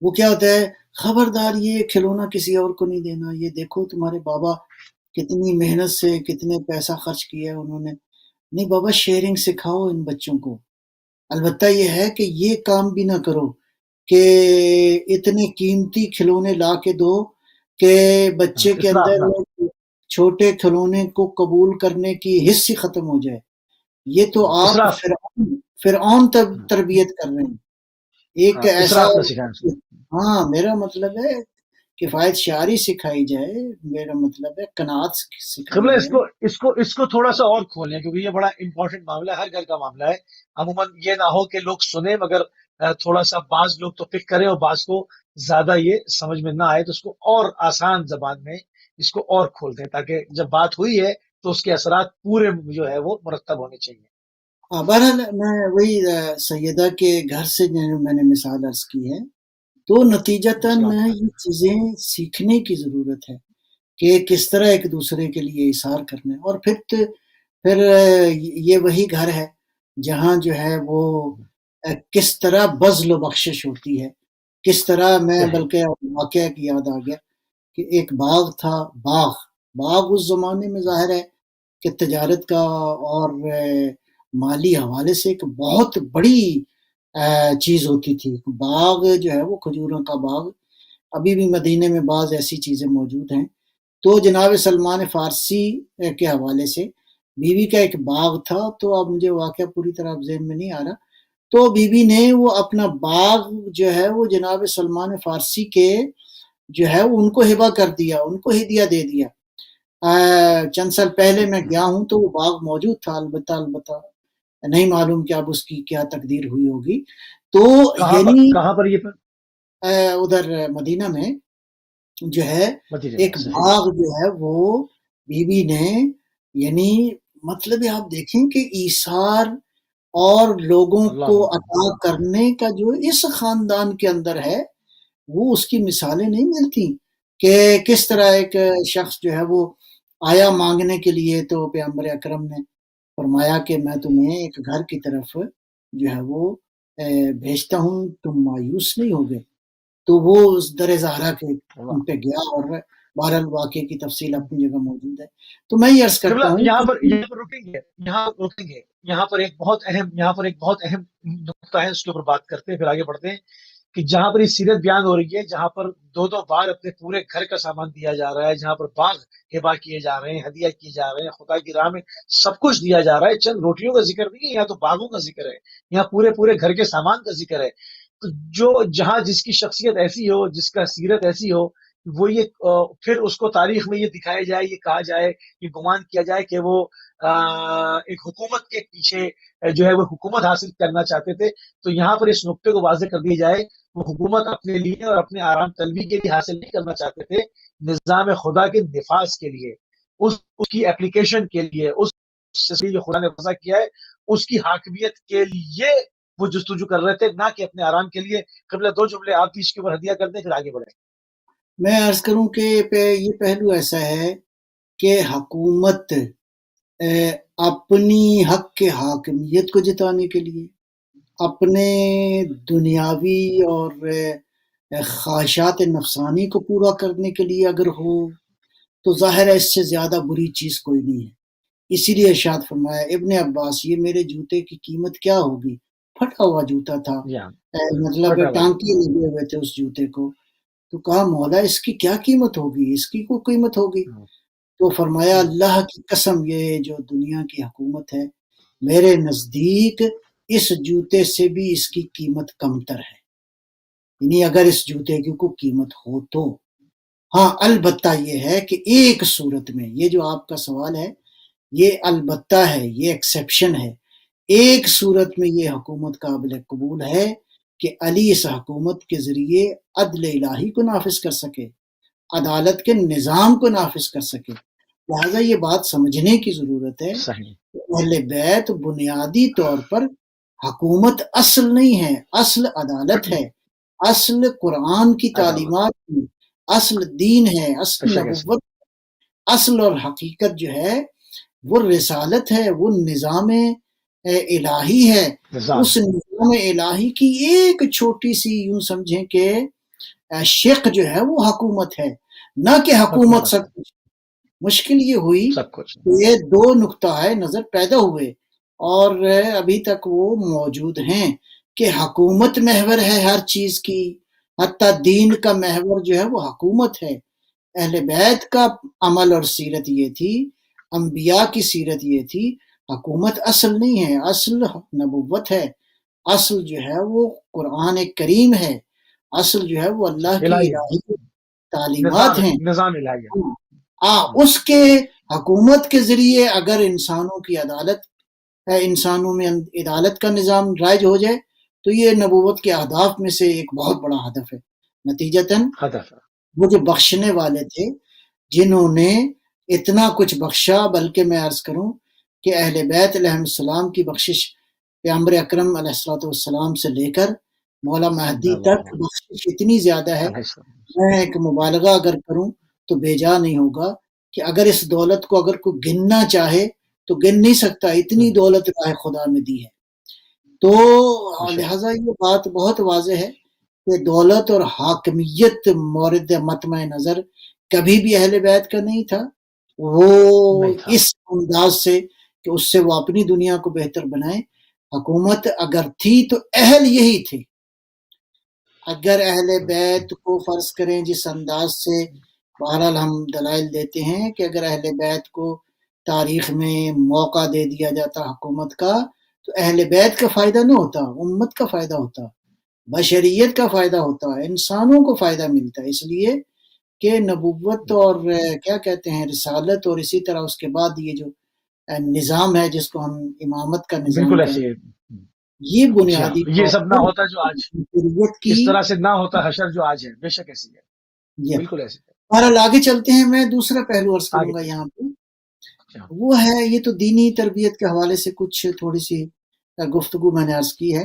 وہ کیا ہوتا ہے، خبردار یہ کھلونا کسی اور کو نہیں دینا، یہ دیکھو تمہارے بابا کتنی محنت سے کتنے پیسہ خرچ کیا انہوں نے. نہیں بابا، شیئرنگ سکھاؤ ان بچوں کو. البتہ یہ ہے کہ یہ کام بھی نہ کرو کہ اتنے قیمتی کھلونے لا کے دو کہ بچے کے اسراف اندر نہ، چھوٹے کھلونے کو قبول کرنے کی حس ہی ختم ہو جائے. یہ تو آپ اسراف، فرعون تربیت کر رہے ہیں. ایک ہاں ایسا، اسراف نہ سکھائیں اس کو۔ ہاں میرا مطلب ہے کفایت شعاری سکھائی جائے، میرا مطلب ہے قناعت سکھائی قبلہ اس جائے. کو اس کو اس کو تھوڑا سا اور کھولیں، کیونکہ یہ بڑا امپورٹنٹ معاملہ ہے، ہر گھر کا معاملہ ہے۔ عموماً یہ نہ ہو کہ لوگ سنیں مگر تھوڑا سا بعض لوگ تو پک کریں اور بعض کو زیادہ یہ سمجھ میں نہ آئے، تو اس کو اور آسان زبان میں اس کو اور کھول دیں، تاکہ جب بات ہوئی ہے تو اس کے اثرات پورے جو ہے وہ مرتب ہونے چاہیے۔ بہرحال میں وہی سیدہ کے گھر سے جو میں نے مثال عرض کی ہے. تو نتیجتاً السلام یہ چیزیں سیکھنے کی ضرورت ہے کہ کس طرح ایک دوسرے کے لیے اظہار کرنا ہے. اور پھر یہ وہی گھر ہے جہاں جو ہے وہ کس طرح بذل و بخشش ہوتی ہے، کس طرح میں صحیح بلکہ واقعہ کی یاد آ گیا کہ ایک باغ تھا. باغ اس زمانے میں ظاہر ہے کہ تجارت کا اور مالی حوالے سے ایک بہت بڑی چیز ہوتی تھی. باغ جو ہے وہ کھجوروں کا باغ، ابھی بھی مدینے میں بعض ایسی چیزیں موجود ہیں. تو جناب سلمان فارسی کے حوالے سے بیوی کا ایک باغ تھا. تو اب مجھے واقعہ پوری طرح ذہن میں نہیں آ رہا. تو بیوی نے وہ اپنا باغ جو ہے وہ جناب سلمان فارسی کے جو ہے ان کو ہبہ کر دیا، ان کو ہدیہ دے دیا. چند سال پہلے میں گیا ہوں تو وہ باغ موجود تھا، البتہ نہیں معلوم کہ اب اس کی کیا تقدیر ہوئی ہوگی. تو یعنی کہاں پر یہ ادھر مدینہ میں جو ہے مدینے میں؟ ایک صحیح. باغ جو ہے وہ بیوی نے، یعنی مطلب آپ دیکھیں کہ ایثار اور لوگوں کو اللہ عطا کرنے کا جو اس خاندان کے اندر ہے وہ اس کی مثالیں نہیں ملتی کہ کس طرح ایک شخص جو ہے وہ آیا مانگنے کے لیے تو پیغمبر اکرم نے فرمایا کہ میں تمہیں ایک گھر کی طرف جو ہے وہ بھیجتا ہوں، تم مایوس نہیں ہوگے. تو وہ اس در زہرا کے اللہ. پہ گیا اور بہرحال واقعے کی تفصیل اپنی جگہ موجود ہے. تو میں یہ عرض کرتا قبلہ ہوں یہاں کہ پر رکیں گے. یہاں پر ایک بہت اہم نقطہ ہے، اس کے اوپر بات کرتے ہیں پھر آگے بڑھتے ہیں. کہ جہاں پر یہ سیرت بیان ہو رہی ہے، جہاں پر دو بار اپنے پورے گھر کا سامان دیا جا رہا ہے، جہاں پر باغ ہبا کیے جا رہے ہیں، ہدیہ کیے جا رہے ہیں، خدا کی راہ میں سب کچھ دیا جا رہا ہے. چند روٹیوں کا ذکر نہیں ہے، یہاں تو باغوں کا ذکر ہے، یہاں پورے گھر کے سامان کا ذکر ہے. تو جہاں جس کی شخصیت ایسی ہو، جس کا سیرت ایسی ہو، وہ یہ پھر اس کو تاریخ میں یہ دکھایا جائے، یہ کہا جائے، یہ گمان کیا جائے کہ وہ ایک حکومت کے پیچھے جو ہے وہ حکومت حاصل کرنا چاہتے تھے. تو یہاں پر اس نقطے کو واضح کر دیا جائے، وہ حکومت اپنے لیے اور اپنے آرام طلبی کے لیے حاصل نہیں کرنا چاہتے تھے، نظام خدا کے نفاذ کے لیے، اس کی اپلیکیشن کے لیے، اس جو خدا نے وضع کیا ہے اس کی حاکمیت کے لیے وہ جستجو کر رہے تھے، نہ کہ اپنے آرام کے لیے. قبلہ دو جملے آپ بھی اس کے اوپر ہدیہ کر دیں پھر آگے بڑھیں. میں عرض کروں کہ یہ پہلو ایسا ہے کہ حکومت اپنی حق کے حاکمیت کو جتانے کے لیے، اپنے دنیاوی اور خواہشات نفسانی کو پورا کرنے کے لیے اگر ہو تو ظاہر ہے اس سے زیادہ بری چیز کوئی نہیں ہے. اسی لیے ارشاد فرمایا ابن عباس، یہ میرے جوتے کی قیمت کیا ہوگی؟ پھٹا ہوا جوتا تھا، مطلب پھٹا ہوا ٹانکے لگے ہوئے تھے اس جوتے کو. تو کہا مولا اس کی کیا قیمت ہوگی، اس کی کوئی قیمت ہوگی؟ تو فرمایا اللہ کی قسم یہ جو دنیا کی حکومت ہے میرے نزدیک اس جوتے سے بھی اس کی قیمت کمتر ہے، یعنی اگر اس جوتے کی کوئی قیمت ہو تو. ہاں البتہ یہ ہے کہ ایک صورت میں، یہ جو آپ کا سوال ہے یہ البتہ ہے، یہ ایکسیپشن ہے. ایک صورت میں یہ حکومت قابل قبول ہے کہ علی اس حکومت کے ذریعے عدل الہی کو نافذ کر سکے، عدالت کے نظام کو نافذ کر سکے. لہذا یہ بات سمجھنے کی ضرورت ہے صحیح. کہ اہل بیت بنیادی طور پر حکومت اصل نہیں ہے، اصل عدالت ہے، اصل قرآن کی تعلیمات ہے، اصل دین ہے، اصل نبوت، اصل اور حقیقت جو ہے وہ رسالت ہے، وہ نظام الہی ہے. اس نظام الہی کی ایک چھوٹی سی یوں سمجھیں کہ شق جو ہے وہ حکومت ہے، نہ کہ حکومت سب کچھ. مشکل یہ ہوئی کہ یہ دو نقطہ نظر پیدا ہوئے اور ابھی تک وہ موجود ہیں کہ حکومت محور ہے ہر چیز کی، حتیٰ دین کا محور جو ہے وہ حکومت ہے. اہل بیت کا عمل اور سیرت یہ تھی، انبیاء کی سیرت یہ تھی، حکومت اصل نہیں ہے، اصل نبوت ہے، اصل جو ہے وہ قرآن کریم ہے، اصل جو ہے وہ اللہ کی الہی تعلیمات ہیں، نظام الہی. اس کے حکومت کے ذریعے اگر انسانوں کی عدالت، انسانوں میں عدالت کا نظام رائج ہو جائے تو یہ نبوت کے اہداف میں سے ایک بہت بڑا ہدف ہے. نتیجتاً وہ جو بخشنے والے تھے جنہوں نے اتنا کچھ بخشا، بلکہ میں عرض کروں کہ اہل بیت علیہ السلام کی بخشش پیغمبر اکرم علیہ السلام سے لے کر مولا مہدی صلی تک اللہ بخشش اتنی زیادہ ہے، علیہ وسلم۔ میں ایک مبالغہ اگر کروں تو بے جا نہیں ہوگا کہ اگر اس دولت کو اگر کوئی گننا چاہے تو گن نہیں سکتا، اتنی دولت راہ خدا میں دی ہے۔ تو لہٰذا یہ بات بہت واضح ہے کہ دولت اور حاکمیت مورد مطمع نظر کبھی بھی اہل بیت کا نہیں تھا، وہ نہیں تھا۔ اس انداز سے کہ اس سے وہ اپنی دنیا کو بہتر بنائیں۔ حکومت اگر تھی تو اہل یہی تھے۔ اگر اہل بیت کو فرض کریں جس انداز سے بہرحال ہم دلائل دیتے ہیں کہ اگر اہل بیت کو تاریخ میں موقع دے دیا جاتا حکومت کا تو اہل بیت کا فائدہ نہ ہوتا، امت کا فائدہ ہوتا، بشریت کا فائدہ ہوتا، انسانوں کو فائدہ ملتا، اس لیے کہ نبوت اور کیا کہتے ہیں رسالت اور اسی طرح اس کے بعد یہ جو نظام ہے جس کو ہم امامت کا نظام بالکل کہتے ایسے ہیں، یہ جی ہاں، بنیادی یہ طور سب نہ پر ہوتا جو آج بشریت کی اس طرح سے نہ ہوتا حشر جو آج ہے، بے شک ایسی ہے، یہ بالکل ایسی ہے۔ بہرحال آگے چلتے ہیں، میں دوسرا پہلو عرض کروں آگے گا چلیں۔ یہاں پہ، اچھا، وہ ہے یہ تو دینی تربیت کے حوالے سے کچھ تھوڑی سی گفتگو میں نے عرض کی ہے،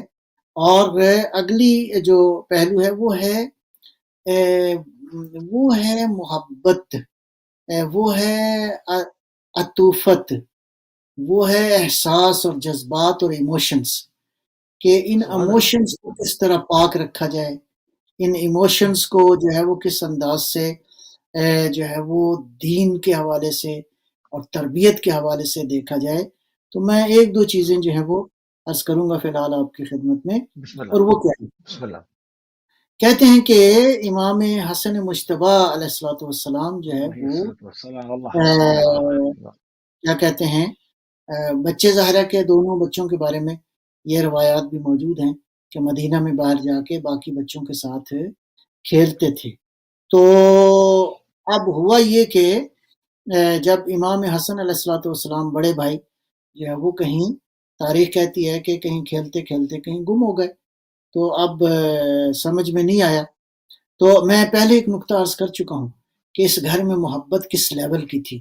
اور اگلی جو پہلو ہے وہ ہے محبت، وہ ہے عطوفت، وہ ہے احساس اور جذبات اور ایموشنز، کہ ان سبحان اللہ۔ ایموشنز کو کس طرح پاک رکھا جائے، ان ایموشنز کو جو ہے وہ کس انداز سے جو ہے وہ دین کے حوالے سے اور تربیت کے حوالے سے دیکھا جائے۔ تو میں ایک دو چیزیں جو ہیں وہ عرض کروں گا فی الحال آپ کی خدمت میں، بسم اللہ، اور وہ کیا ہے؟ بسم اللہ۔ کہتے ہیں کہ امام حسن مجتبیٰ علیہ الصلوۃ والسلام جو ہے علیہ وہ الصلوۃ والسلام، اللہ صلی اللہ علیہ وسلم۔ کیا کہتے ہیں بچے ظاہرہ کے دونوں بچوں کے بارے میں یہ روایات بھی موجود ہیں کہ مدینہ میں باہر جا کے باقی بچوں کے ساتھ کھیلتے تھے۔ تو اب ہوا یہ کہ جب امام حسن علیہ الصلوۃ والسلام بڑے بھائی جو ہے وہ کہیں، تاریخ کہتی ہے کہ کہیں کھیلتے کھیلتے کہیں گم ہو گئے، تو اب سمجھ میں نہیں آیا۔ تو میں پہلے ایک نقطہ عرض کر چکا ہوں کہ اس گھر میں محبت کس لیول کی تھی،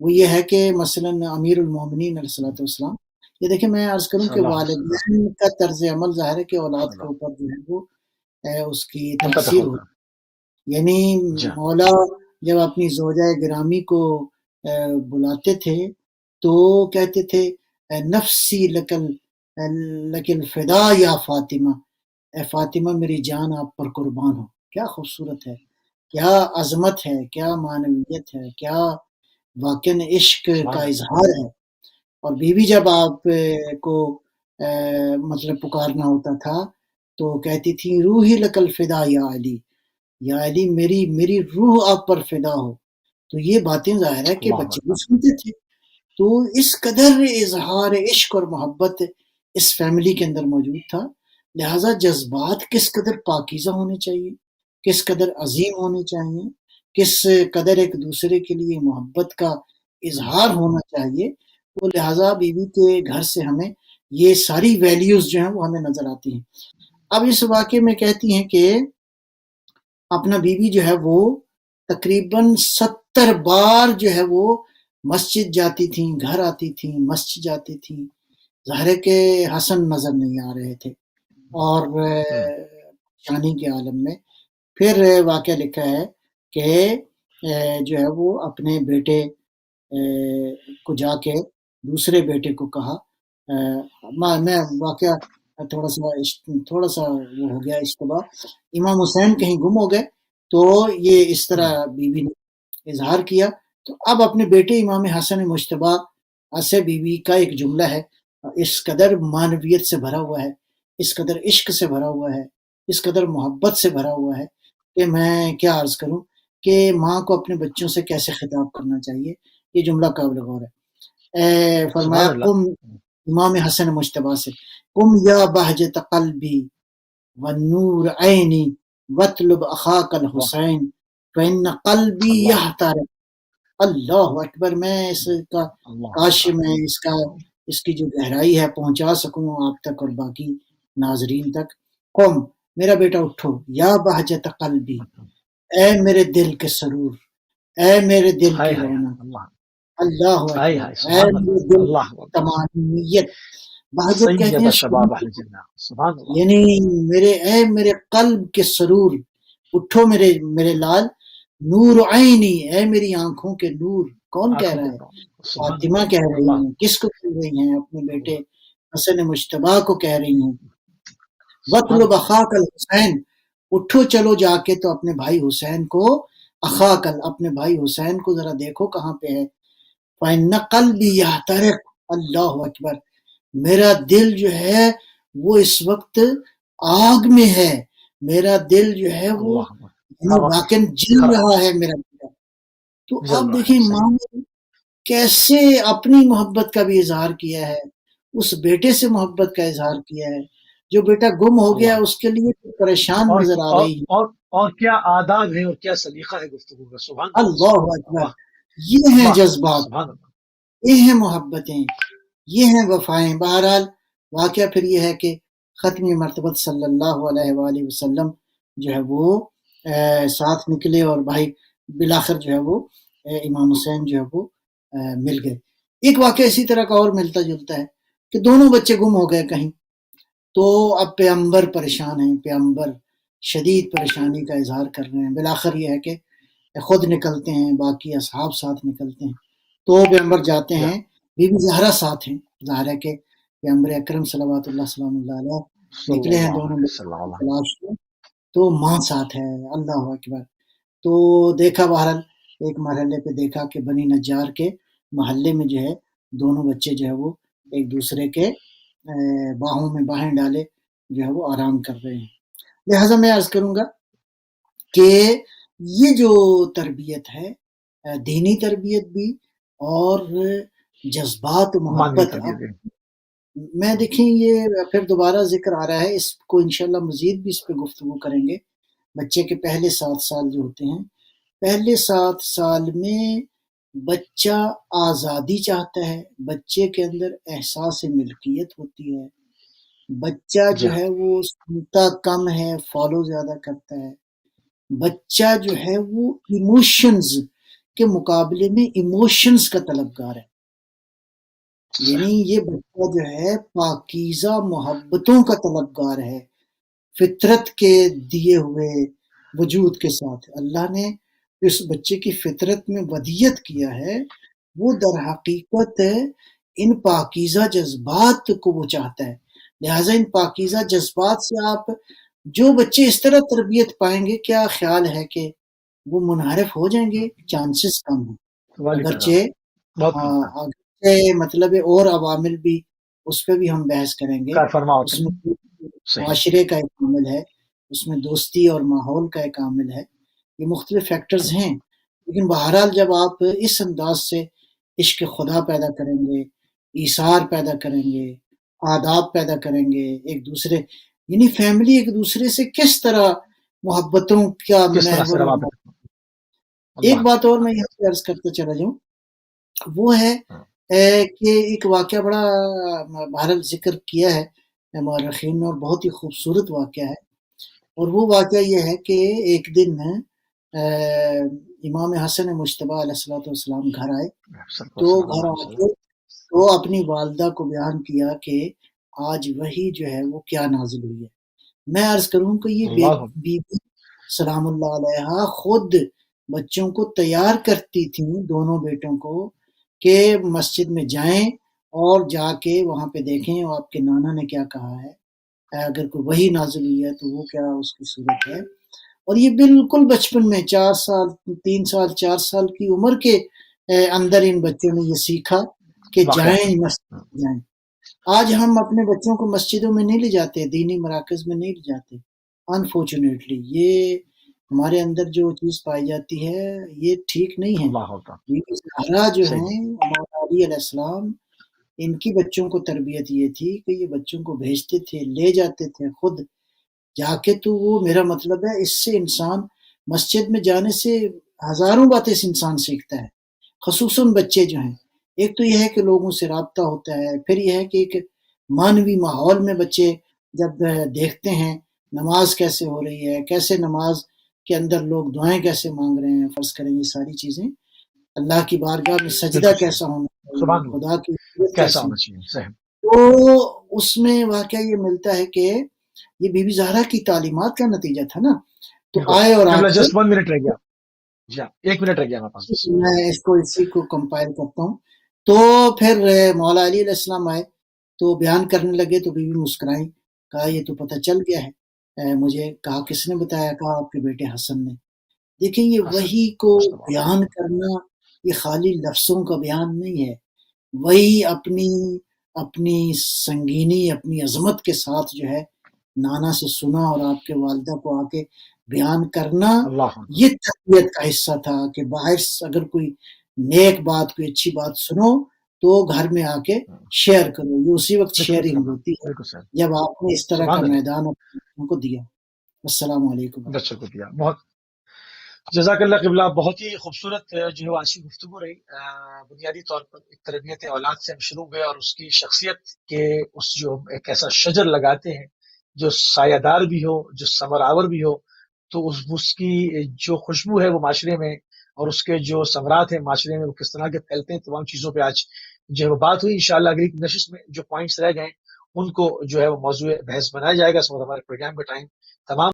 وہ یہ ہے کہ مثلا امیر المومنین علیہ الصلوۃ والسلام، یہ دیکھیں میں عرض کروں صلی کہ اللہ علیہ وسلم، والدین کا طرز عمل ظاہر ہے کہ اولاد صلی کے اللہ اوپر جو ہے وہ اس کی منتبہ تاثیر ہوتا ہوتی، یعنی جا مولا جب اپنی زوجہ گرامی کو بلاتے تھے تو کہتے تھے نفسی لکل فدا یا فاطمہ، اے فاطمہ میری جان آپ پر قربان ہو۔ کیا خوبصورت ہے، کیا عظمت ہے، کیا معنویت ہے، کیا واقعاً عشق کا سبحان اللہ۔ اظہار ہے۔ اور بیوی جب آپ کو مطلب پکارنا ہوتا تھا تو کہتی تھی روحی لکل فدا یا علی، یا علی میری روح آپ پر فدا ہو۔ تو یہ باتیں ظاہر ہے کہ اللہ بچے بھی اکبر۔ سنتے تھے۔ تو اس قدر اظہار عشق اور محبت اس فیملی کے اندر موجود تھا، لہٰذا جذبات کس قدر پاکیزہ ہونے چاہیے، کس قدر عظیم ہونے چاہیے، کس قدر ایک دوسرے کے لیے محبت کا اظہار ہونا چاہیے۔ تو لہٰذا بیوی کے گھر سے ہمیں یہ ساری ویلیوز جو ہیں وہ ہمیں نظر آتی ہیں۔ اب اس واقعے میں کہتی ہیں کہ اپنا بیوی جو ہے وہ تقریباً 70 بار جو ہے وہ مسجد جاتی تھیں، گھر آتی تھیں، مسجد جاتی تھیں، ظاہر ہے کہ حسن نظر نہیں آ رہے تھے اور شانی کے عالم میں۔ پھر واقعہ لکھا ہے کہ جو ہے وہ اپنے بیٹے کو جا کے دوسرے بیٹے کو کہا، میں واقعہ تھوڑا سا وہ ہو گیا اشتباہ، امام حسین کہیں گم ہو گئے تو یہ اس طرح بیوی نے اظہار کیا۔ تو اب اپنے بیٹے امام حسن مجتبیٰ سے بیوی کا ایک جملہ ہے، اس قدر معنویت سے بھرا ہوا ہے، اس قدر عشق سے بھرا ہوا ہے، اس قدر محبت سے بھرا ہوا ہے کہ میں کیا عرض کروں کہ ماں کو اپنے بچوں سے کیسے خطاب کرنا چاہیے۔ یہ جملہ قابل غور ہے۔ فرمایا سبحان اللہ۔ قم، امام حسن مجتبیٰ سے، قم یا بہجت قلبی والنور عینی واطلب اخاک واہ، الحسین فإن قلبی اللہ یحترق۔ اللہ اکبر، میں اس کا اللہ کاش اکبر۔ میں اس کی جو گہرائی ہے پہنچا سکوں آپ تک اور باقی ناظرین تک۔ قم، میرا بیٹا اٹھو، یا بہجت قلبی، اے میرے دل کے سرور، اے میرے دل ہائے کی ہائے رونق، اللہ، اللہ ہائے اکبر، ہائے اے سبحان میرے اللہ، دل اللہ کی اکبر۔ تمامیت، بہجت کہتے سید ہیں شباب اہل جنہ، سبحان اللہ، یعنی میرے قلب کے سرور، اٹھو میرے لال، نور عینی، اے میری آنکھوں کے نور. کون کہہ آنکھوں رہا کے ہے؟ نور، سبحان فاطمہ اللہ، کہہ رہی اللہ ہیں. کس کو کہہ رہی ہیں؟ اپنے بیٹے اللہ، حسن مجتبیٰ کو کہہ رہی ہیں. سبحان وَاطْلُبْ اللہ، أَخَاكَ الْحُسَيْنَ، اٹھو چلو جا کے تو اپنے بھائی حسین کو، اخاکل اپنے بھائی حسین کو ذرا دیکھو کہاں پہ ہے. فَإِنَّ قَلْبِي يَحْتَرِقُ، اللہ اکبر، میرا دل جو ہے وہ اس وقت آگ میں ہے. میرا دل جو ہے وہ اللہ اکبر، یعنی ہر وقت واقعی جل دکھ رہا رہا ہے میرا بیٹا. تو ہے، جل آپ رہا ہے، دیکھیں صحیح، ماں نے کیسے اپنی محبت کا بھی اظہار کیا ہے، اس بیٹے سے محبت کا اظہار کیا ہے. جو بیٹا گم ہو گیا اللہ، اس کے لیے پریشان اور نظر آ اور رہی ہے. اور اور کیا آداب ہے اور کیا سلیقہ ہے گفتگو کا، سبحان اللہ، اللہ سبحان اللہ، اکبر، واہ یہ ہیں واہ، جذبات، سبحان اللہ، یہ ہیں محبتیں، یہ ہیں وفائیں. بہرحال واقعہ پھر یہ ہے کہ ختم مرتبہ صلی اللہ علیہ وآلہ وسلم جو ہے وہ ساتھ نکلے اور بھائی بلاخر جو ہے وہ امام حسین جو ہے وہ مل گئے. ایک واقعہ اسی طرح کا اور ملتا جلتا ہے کہ دونوں بچے گم ہو گئے کہیں. تو اب پیغمبر پریشان ہیں، پیغمبر شدید پریشانی کا اظہار کر رہے ہیں. بلاخر یہ ہے کہ خود نکلتے ہیں، باقی اصحاب ساتھ نکلتے ہیں. تو پیغمبر جاتے یا ہیں، بی بی زہرا ساتھ ہیں. ظاہر ہے کہ پیغمبر اکرم صلوات اللہ سلام اللہ علیہ صلی نکلے ہیں اللہ دونوں علیہ بچوں وسلم، کی اللہ، تلاش میں، تو ماں ساتھ ہے. اللہ اکبر. تو دیکھا بہرحال ایک مرحلے پہ دیکھا کہ بنی نجار کے محلے میں جو ہے دونوں بچے جو ہے وہ ایک دوسرے کے باہوں میں باہیں ڈالے جو ہے وہ آرام کر رہے ہیں. لہٰذا میں عرض کروں گا کہ یہ جو تربیت ہے، دینی تربیت بھی اور جذبات و مانوی محبت. اب تربیت ہے، میں دیکھیں یہ پھر دوبارہ ذکر آ رہا ہے، اس کو انشاءاللہ مزید بھی اس پہ گفتگو کریں گے. بچے کے پہلے 7 سال جو ہوتے ہیں، پہلے 7 سال میں بچہ آزادی چاہتا ہے، بچے کے اندر احساس ملکیت ہوتی ہے، بچہ جی جو ہاں، ہے وہ سنتا کم ہے، فالو زیادہ کرتا ہے. بچہ جو ہے وہ ایموشنز کے مقابلے میں ایموشنز کا طلبگار ہے. یعنی یہ بچہ جو ہے پاکیزہ محبتوں کا طلبگار ہے، فطرت کے دیے ہوئے وجود کے ساتھ. اللہ نے اس بچے کی فطرت میں ودیت کیا ہے، وہ در حقیقت ان پاکیزہ جذبات کو وہ چاہتا ہے. لہٰذا ان پاکیزہ جذبات سے آپ جو بچے اس طرح تربیت پائیں گے، کیا خیال ہے کہ وہ منحرف ہو جائیں گے؟ چانسز کم ہیں. سوال ہی پیدا اگرچہ ہو، بہت کم ہے، مطلب اور عوامل بھی اس پہ بھی ہم بحث کریں گے. کار فرما ہوتے اس ہیں، میں صحیح، معاشرے کا ایک عامل ہے، اس میں دوستی اور ماحول کا ایک عامل ہے. یہ مختلف فیکٹرز ہیں. لیکن بہرحال جب آپ اس انداز سے عشق خدا پیدا کریں گے، ایثار پیدا کریں گے، آداب پیدا کریں گے، ایک دوسرے یعنی فیملی ایک دوسرے سے کس طرح محبتوں کا کس طرح سے محور اور روابط، ایک اللہ، بات اور میں یہاں پہ عرض کرتے چلا جاؤں، وہ ہے کہ ایک واقعہ بڑا بہرحال ذکر کیا ہے مورخین نے اور بہت ہی خوبصورت واقعہ ہے. اور وہ واقعہ یہ ہے کہ ایک دن امام حسن مجتبیٰ علیہ الصلوۃ والسلام گھر آئے. تو گھر آ کے تو اپنی والدہ کو بیان کیا کہ آج وہی جو ہے وہ کیا نازل ہوئی ہے. میں عرض کروں کہ یہ اللہ، بی بی سلام اللہ علیہا خود بچوں کو تیار کرتی تھیں، دونوں بیٹوں کو، کہ مسجد میں جائیں اور جا کے وہاں پہ دیکھیں اور آپ کے نانا نے کیا کہا ہے، اگر کوئی وحی نازل ہوئی ہے تو وہ کیا اس کی صورت ہے. اور یہ بالکل بچپن میں 4 سال 3 سال 4 سال کی عمر کے اندر ان بچوں نے یہ سیکھا کہ واقعات جائیں مسجد جائیں. آج ہم اپنے بچوں کو مسجدوں میں نہیں لے جاتے، دینی مراکز میں نہیں لے جاتے. انفارچونیٹلی یہ ہمارے اندر جو چیز پائی جاتی ہے یہ ٹھیک نہیں ہے. اللہ ہوتا، بی بی زہرا جو صحیح، ہیں مولا علی علیہ السلام، ان کی بچوں کو تربیت یہ تھی کہ یہ بچوں کو بھیجتے تھے، لے جاتے تھے خود جا کے. تو وہ میرا مطلب ہے اس سے انسان مسجد میں جانے سے ہزاروں باتیں اس انسان سیکھتا ہے، خصوصاً بچے جو ہیں. ایک تو یہ ہے کہ لوگوں سے رابطہ ہوتا ہے، پھر یہ ہے کہ ایک مانوی ماحول میں بچے جب دیکھتے ہیں نماز کیسے ہو رہی ہے، کیسے نماز کے اندر لوگ دعائیں کیسے مانگ رہے ہیں، فرض کریں یہ ساری چیزیں، اللہ کی بارگاہ میں سجدہ بالکل صحیح، کیسا ہونا چاہیے، سبحان اللہ، خدا کی عزت کیسا کیسی. ہونا چاہیے، صحیح، تو اس میں واقعہ یہ ملتا ہے کہ یہ بی بی زہرا کی تعلیمات کا نتیجہ تھا نا، تو بالکل آئے اور آ قبلہ کے جسٹ 1 منٹ رہ گیا. جی ہاں 1 منٹ رہ گیا ہمارے پاس بس. میں اس کو اسی کو کمپائل کرتا ہوں. تو پھر مولا علی علیہ السلام آئے تو بیان کرنے لگے تو بی بی مسکرائی، کہا یہ تو پتہ چل گیا ہے. مجھے کہا کس نے بتایا؟ کہا آپ کے بیٹے حسن نے. دیکھیں یہ حسن وحی کو مصطفیٰ. بیان کرنا یہ خالی لفظوں کا بیان نہیں ہے، وہی اپنی اپنی سنگینی اپنی عظمت کے ساتھ جو ہے نانا سے سنا اور آپ کے والدہ کو آ کے بیان کرنا، اللہ اکبر. یہ تربیت کا حصہ تھا کہ باہر اگر کوئی نیک بات کوئی اچھی بات سنو تو گھر میں آ کے شیئر کرو. یہ اسی وقت خدمت شیئرنگ کرنا. ہوتی ہے بالکل صحیح. جب آپ نے اس طرح کا سبحان اللہ. میدان اپنے بچوں کو دیا. السلام علیکم ورحمۃ بچوں کو دیا. بہت جزاک اللہ قبلہ. بہت ہی خوبصورت جو ہے آج کی گفتگو رہی. بنیادی طور پر ایک تربیت اولاد سے ہم شروع ہوئے اور اس کی شخصیت کے اس جو ایک ایسا شجر لگاتے ہیں جو سایہ دار بھی ہو جو ثمر آور بھی ہو، تو اس کی جو خوشبو ہے وہ معاشرے میں اور اس کے جو ثمرات ہیں معاشرے میں وہ کس طرح کے پھیلتے ہیں، تمام چیزوں پہ آج جو ہے وہ بات ہوئی. انشاءاللہ اگلی نشست میں جو پوائنٹس رہ گئے ان کو جو ہے وہ موضوع بحث بنایا جائے گا. اس وقت ہمارے پروگرام کا ٹائم تمام